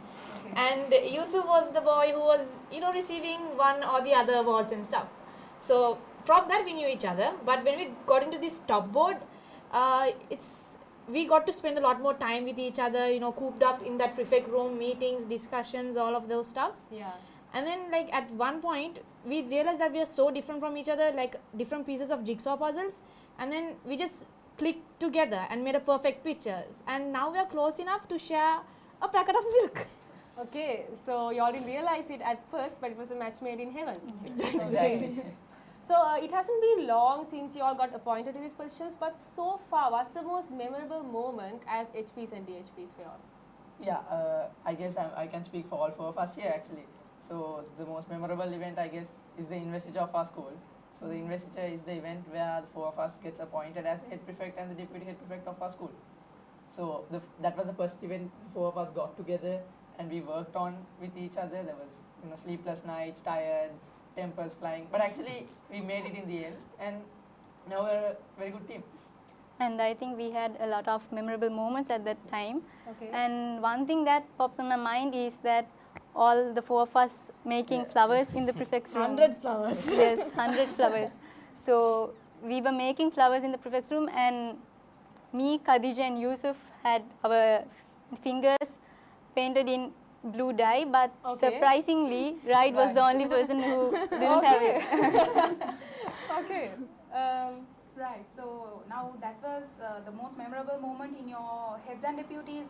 And Yusuf was the boy who was, receiving one or the other awards and stuff. So, from that we knew each other. But when we got into this top board, we got to spend a lot more time with each other, cooped up in that prefect room, meetings, discussions, all of those stuffs. Yeah. And then, like, at one point, we realized that we are so different from each other, like different pieces of jigsaw puzzles. And then we just clicked together and made a perfect picture. And now we are close enough to share a packet of milk. Okay, so you all didn't realize it at first, but it was a match made in heaven. Exactly. So it hasn't been long since you all got appointed to these positions, but so far, what's the most memorable moment as HPs and DHPs for you all? Yeah, I guess I can speak for all four of us here actually. So the most memorable event, I guess, is the investiture of our school. So the investiture is the event where the four of us gets appointed as the head prefect and the deputy head prefect of our school. So that was the first event the four of us got together and we worked on with each other. There was sleepless nights, tired, tempers flying, but actually we made it in the end, and now we're a very good team. And I think we had a lot of memorable moments at that time. Okay. And one thing that pops in my mind is that all the four of us making flowers in the prefect's room. 100 flowers. Yes, 100 flowers. So we were making flowers in the prefect's room, and me, Khadija and Yusuf had our fingers painted in blue dye, but surprisingly, Raid was the only person who didn't have it. Okay. Right. So now that was the most memorable moment in your heads and deputies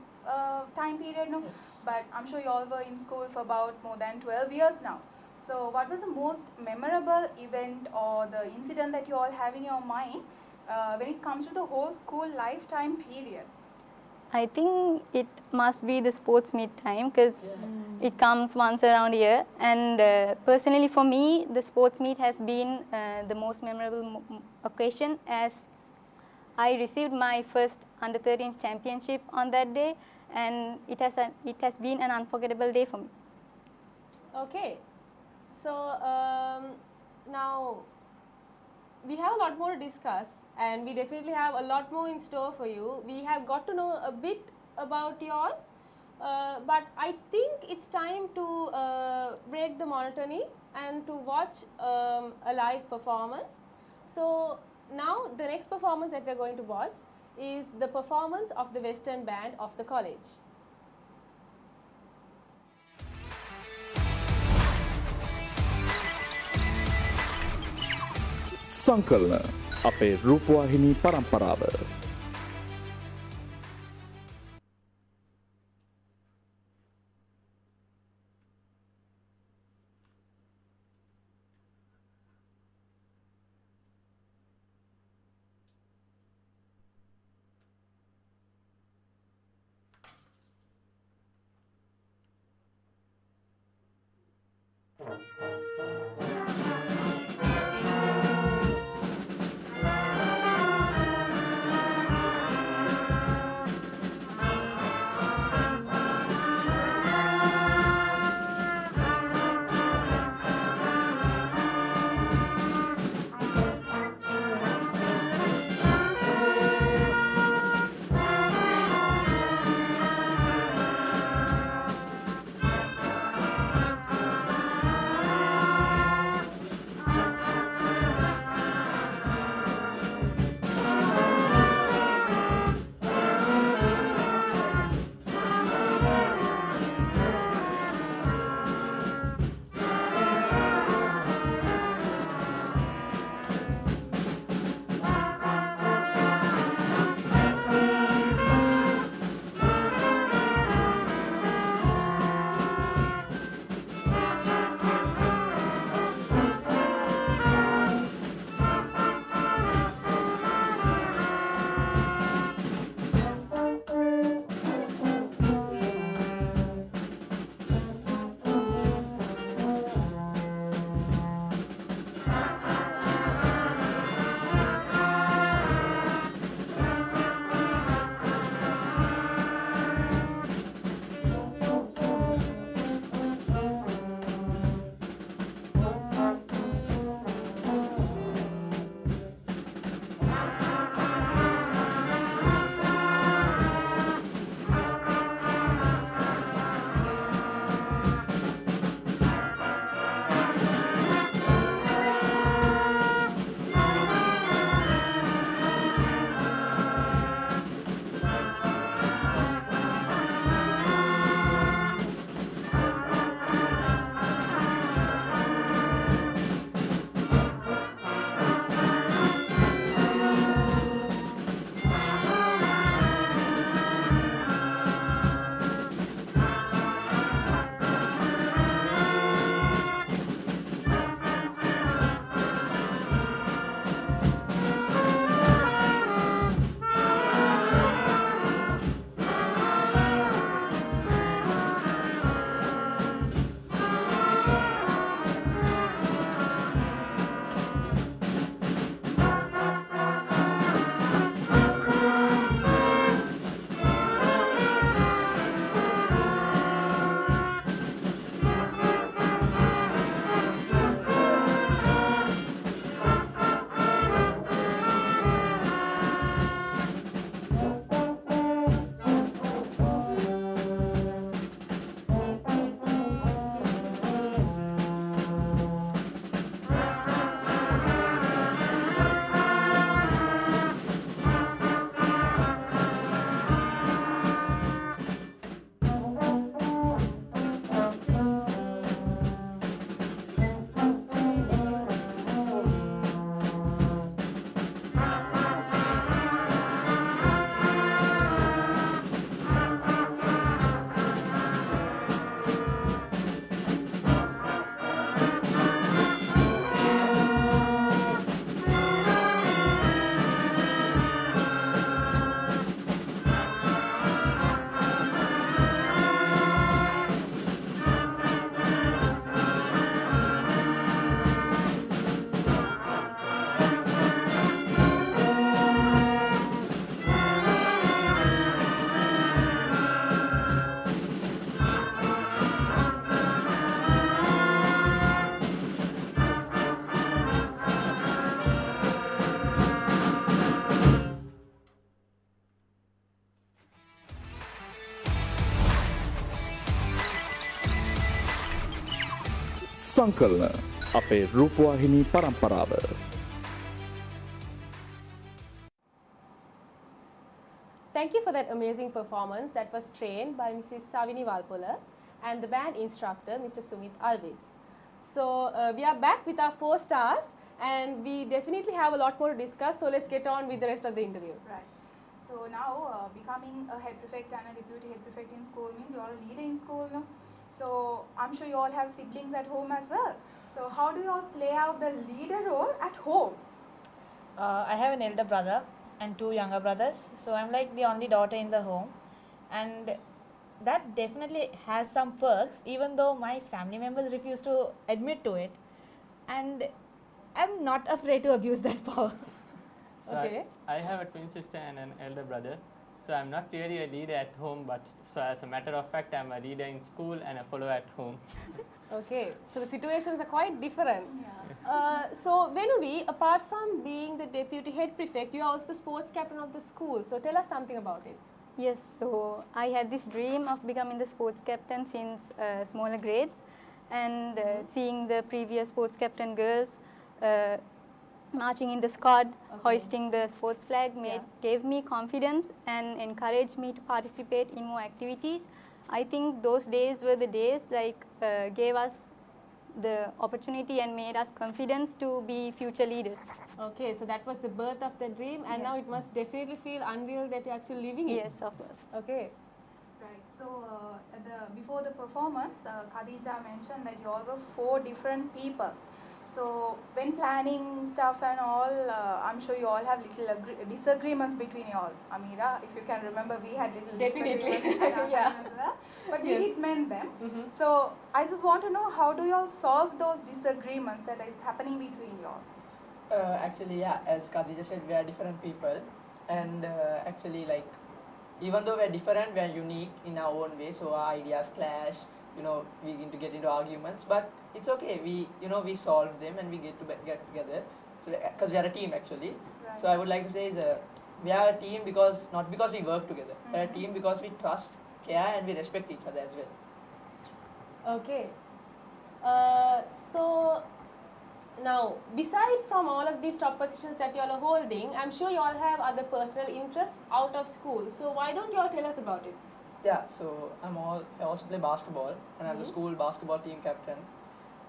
time period, no? Yes. But I'm sure you all were in school for about more than 12 years now. So what was the most memorable event or the incident that you all have in your mind when it comes to the whole school lifetime period? I think it must be the sports meet time because it comes once around a year, and personally for me the sports meet has been the most memorable occasion as I received my first under 13 championship on that day, and it has been an unforgettable day for me. Okay, so now we have a lot more to discuss, and we definitely have a lot more in store for you. We have got to know a bit about you all, but I think it's time to break the monotony and to watch a live performance. So now the next performance that we're going to watch is the performance of the Western Band of the college. Sankalana අපේ රූපවාහිනී පරම්පරාව සංකලන අපේ රූපවාහිනී පරම්පරාව. Thank you for that amazing performance that was trained by Mrs. Savini Valpola and the band instructor Mr. Sumit Alvis. So we are back with our 4 stars and we definitely have a lot more to discuss, so let's get on with the rest of the interview. Right. So now becoming a head prefect and a deputy head prefect in school means you are a leader in school, no? So I'm sure you all have siblings at home as well. So how do you all play out the leader role at home? I have an elder brother and 2 younger brothers, so I'm like the only daughter in the home, and that definitely has some perks even though my family members refuse to admit to it, and I'm not afraid to abuse that power. So I have a twin sister and an elder brother, so I'm not really a leader at home, but so as a matter of fact I'm a leader in school and a follower at home. Okay, so the situations are quite different. So Venuvi, apart from being the deputy head prefect, you are also the sports captain of the school, so tell us something about it. Yes, so I had this dream of becoming the sports captain since smaller grades, and seeing the previous sports captain girls marching in the squad, hoisting the sports flag gave me confidence and encouraged me to participate in more activities. I think those days were the days gave us the opportunity and made us confidence to be future leaders. Okay, so that was the birth of the dream, and now it must definitely feel unreal that you're actually living it. Yes, of course. Okay. Right. So before the performance, Khadija mentioned that you all were 4 different people. So when planning stuff and all, I'm sure you all have little disagreements between you all. Amira, if you can remember, we had little disagreements as well, but we did mend them. So I just want to know, how do you all solve those disagreements that is happening between you all? Actually, yeah, as Khadija said, we are different people, and actually, like, even though we are different, we are unique in our own way, so our ideas clash, we need to get into arguments, but it's okay, we solve them and we get together, so because we are a team actually. Right. So I would like to say is we are a team not because we work together, we are a team because we trust, care, and we respect each other as well. Okay. So now, beside from all of these top positions that you all are holding, I'm sure you all have other personal interests out of school. So why don't you all tell us about it? Yeah, so I also play basketball, and I'm the school basketball team captain.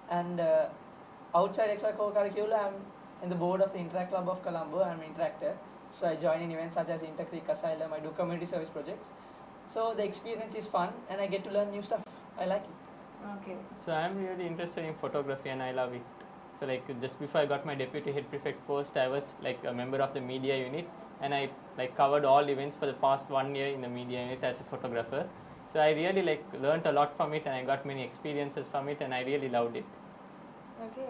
And outside extracurricular, I'm in the board of the Interact Club of Colombo. I'm an interactor, so I join in events such as Intercreek Asylum. I do community service projects. So the experience is fun, and I get to learn new stuff. I like it. Okay. So I'm really interested in photography, and I love it. So just before I got my deputy head prefect post, I was a member of the media unit, and I covered all events for the past 1 year in the media unit as a photographer. So I really learned a lot from it, and I got many experiences from it, and I really loved it. Okay.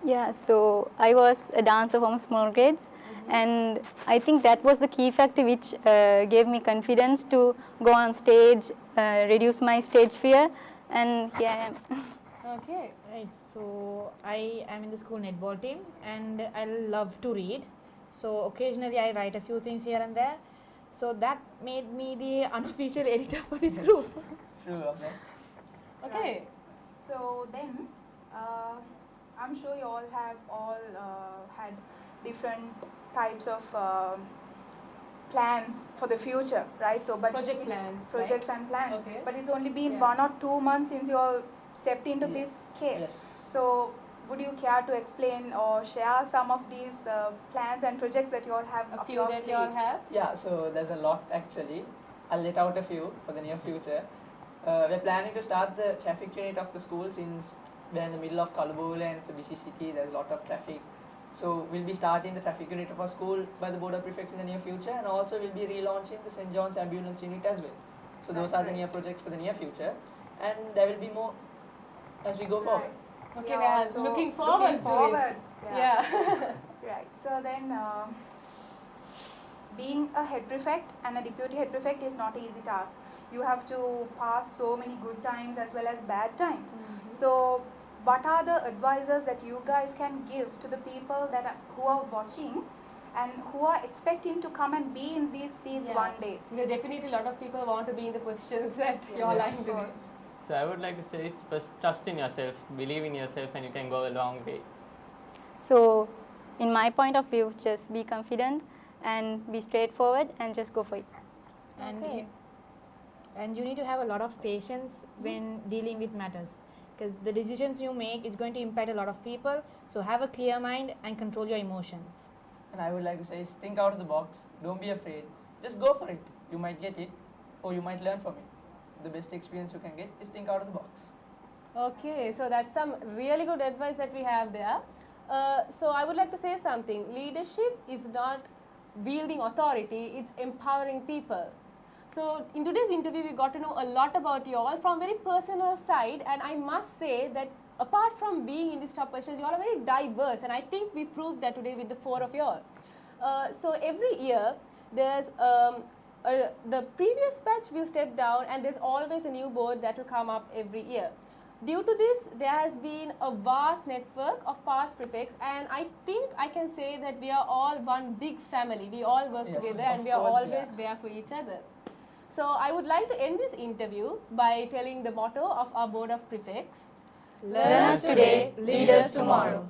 Yeah, so I was a dancer from small grades, and I think that was the key factor which gave me confidence to go on stage, reduce my stage fear, and here I am. Okay, right. So I am in the school netball team, and I love to read. So occasionally I write a few things here and there. So that made me the unofficial editor for this group. True, okay. Okay. Right. So then, I'm sure you all have had different types of plans for the future, right? So, but projects and plans. Okay. But it's only been 1 or 2 months since you all stepped into this case. Yes. So, would you care to explain or share some of these plans and projects that you all have? A few that you all have? Yeah, so there's a lot actually. I'll let out a few for the near future. We're planning to start the traffic unit of the school since we're in the middle of Colombo and it's a busy city, there's a lot of traffic. So we'll be starting the traffic unit of our school by the Board of Prefects in the near future, and also we'll be relaunching the St. John's ambulance unit as well. So those are the near projects for the near future, and there will be more as we go forward. Okay, we are looking forward to it. Yeah. Right. So then, being a head prefect and a deputy head prefect is not an easy task. You have to pass so many good times as well as bad times. So what are the advices that you guys can give to the people who are watching and who are expecting to come and be in these seats one day? Because definitely a lot of people want to be in the positions that you all are in today. So I would like to say is first trust in yourself, believe in yourself, and you can go a long way. So in my point of view, just be confident and be straightforward and just go for it. And you need to have a lot of patience when dealing with matters, because the decisions you make is going to impact a lot of people. So have a clear mind and control your emotions. And I would like to say is think out of the box. Don't be afraid. Just go for it. You might get it or you might learn from it. The best experience you can get is think out of the box. Okay, so that's some really good advice that we have there. So I would like to say something. Leadership is not wielding authority, it's empowering people. So in today's interview, we got to know a lot about you all from very personal side, and I must say that apart from being in these top positions, you all are very diverse, and I think we proved that today with the 4 of you all. So every year, there's the previous batch will step down, and there's always a new board that will come up every year. Due to this, there has been a vast network of past prefects, and I think I can say that we are all one big family. We all work together, and we are always there for each other. So I would like to end this interview by telling the motto of our board of prefects: Learners today, leaders tomorrow.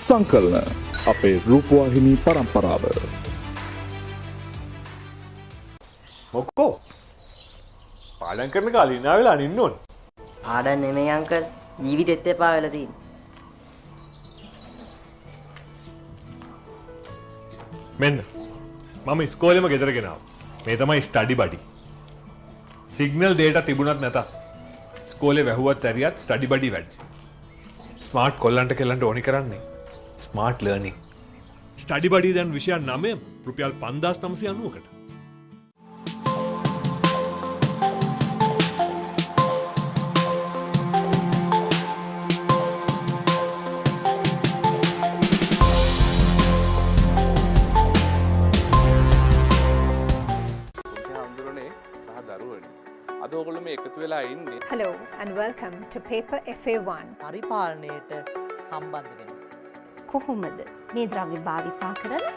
සංකලන අපේ රූපවාහිනී පරම්පරාව. මොක්කෝ පාඩම් කරන කාලේ ඉන්නා වෙලා අනින්න ඕන. පාඩම් නෙමෙයි අංකල්, ජීවිතෙත් එපා වෙලා තියෙන්නේ. මෙන්න මම ඉස්කෝලේම ගෙදර ගෙනාවා. මේ තමයි ස්ටඩි බඩි. සිග්නල් දේටා තිබුණත් නැතත් ඉස්කෝලේ වැහුවත් ඇරියත් ස්ටඩි බඩි වැඩි. ස්මාර්ට් කොල්ලන්ට කෙල්ලන්ට ඕනි කරන්නේ ස්මාර්ට් ලර්නිං. ස්ටඩි බඩි දැන් විෂයන් 9 රුපියල් 5990කට. Hello and welcome to Paper FA1. පරිපාලනයට සම්බන්ධ වෙනවා. කොහොමද මේ ද්‍රව්‍ය භාවිතා කරලා?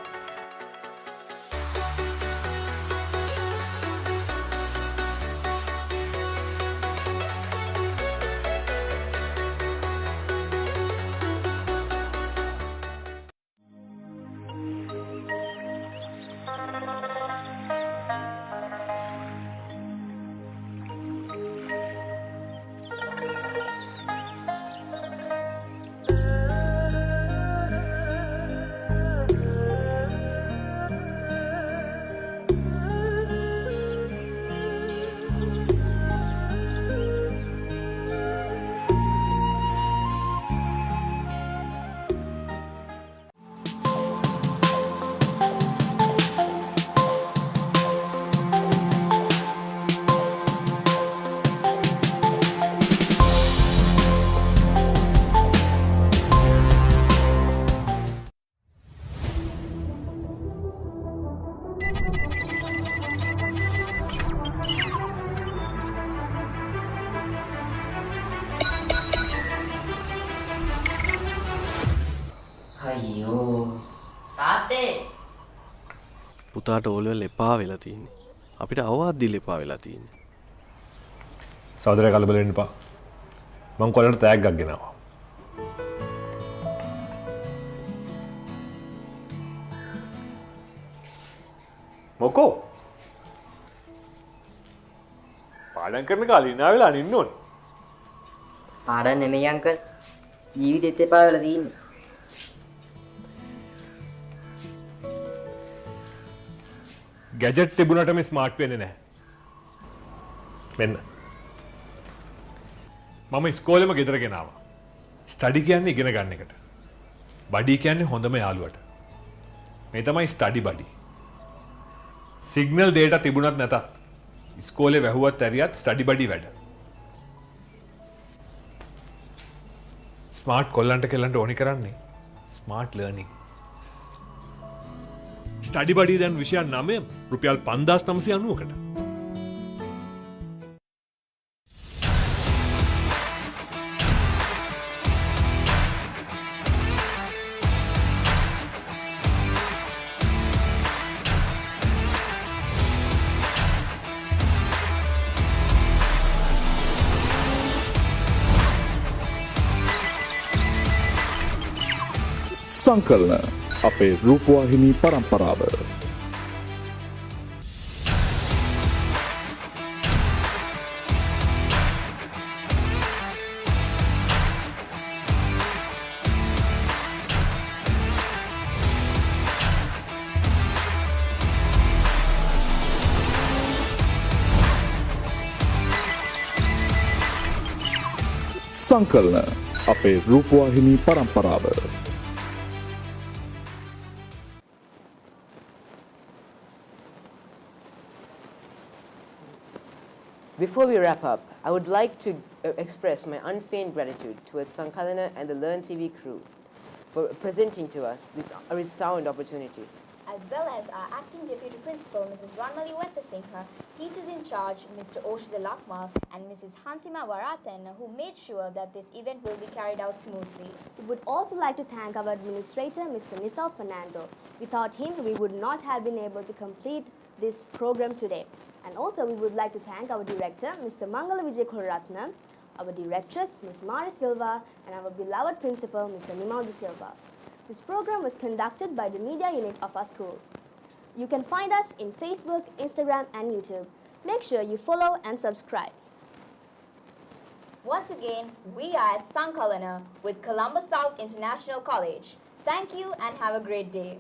අයියෝ තාත්තේ පුතාට ඕලෙවල් එපා වෙලා තියෙන්නේ. අපිට අවවාද දීලා එපා වෙලා තියෙන්නේ. සහෝදරය කලබල වෙන්න එපා. මං කොල්ලන්ට තෑග්ගක් ගෙනාවා. මොකෝ පාඩම් කරන කාලේ ඉන්නා වෙලා අනින්න ඕන. පාඩම් නෙමෙයි අංකල්, ජීවිතෙත් එපා වෙලා තියෙන්නේ. ගැජට් තිබුණට මේ ස්මාර්ට් වෙන්නේ නැහැ. මෙන්න මම ඉස්කෝලේම ගෙදර ගෙනාවා. ස්ටඩි කියන්නේ ඉගෙන ගන්න එකට. බඩි කියන්නේ හොඳම යාළුවට. මේ තමයි ස්ටඩි බඩි. සිග්නල් දේටා තිබුණත් නැතත් ඉස්කෝලේ වැහුවත් ඇරියත් ස්ටඩි බඩි වැඩ. ස්මාර්ට් කොල්ලන්ට කෙල්ලන්ට ඕනි කරන්නේ ස්මාර්ට් ලර්නිං. ස්ටඩි බඩි දැන් විෂයන් 9 රුපියල් 5990කට. සංකලන අපේ රූපවාහිනී පරම්පරාව. සංකලන අපේ රූපවාහිනී පරම්පරාව. Before we wrap up, I would like to express my unfeigned gratitude towards Sankalana and the LearnTV crew for presenting to us this resound opportunity. As well as our acting deputy principal, Mrs. Ranmali Wettha-Singha, teachers in charge, Mr. Oshida Lakmal, and Mrs. Hansima Varathan, who made sure that this event will be carried out smoothly. We would also like to thank our administrator, Mr. Nisal Fernando. Without him, we would not have been able to complete this program today. And also, we would like to thank our director, Mr. Mangala Vijay Koratna, our directress, Ms. Mara Silva, and our beloved principal, Mr. Nimal De Silva. This program was conducted by the media unit of our school. You can find us in Facebook, Instagram, and YouTube. Make sure you follow and subscribe. Once again, we are at Sankalana with Colombo South International College. Thank you and have a great day.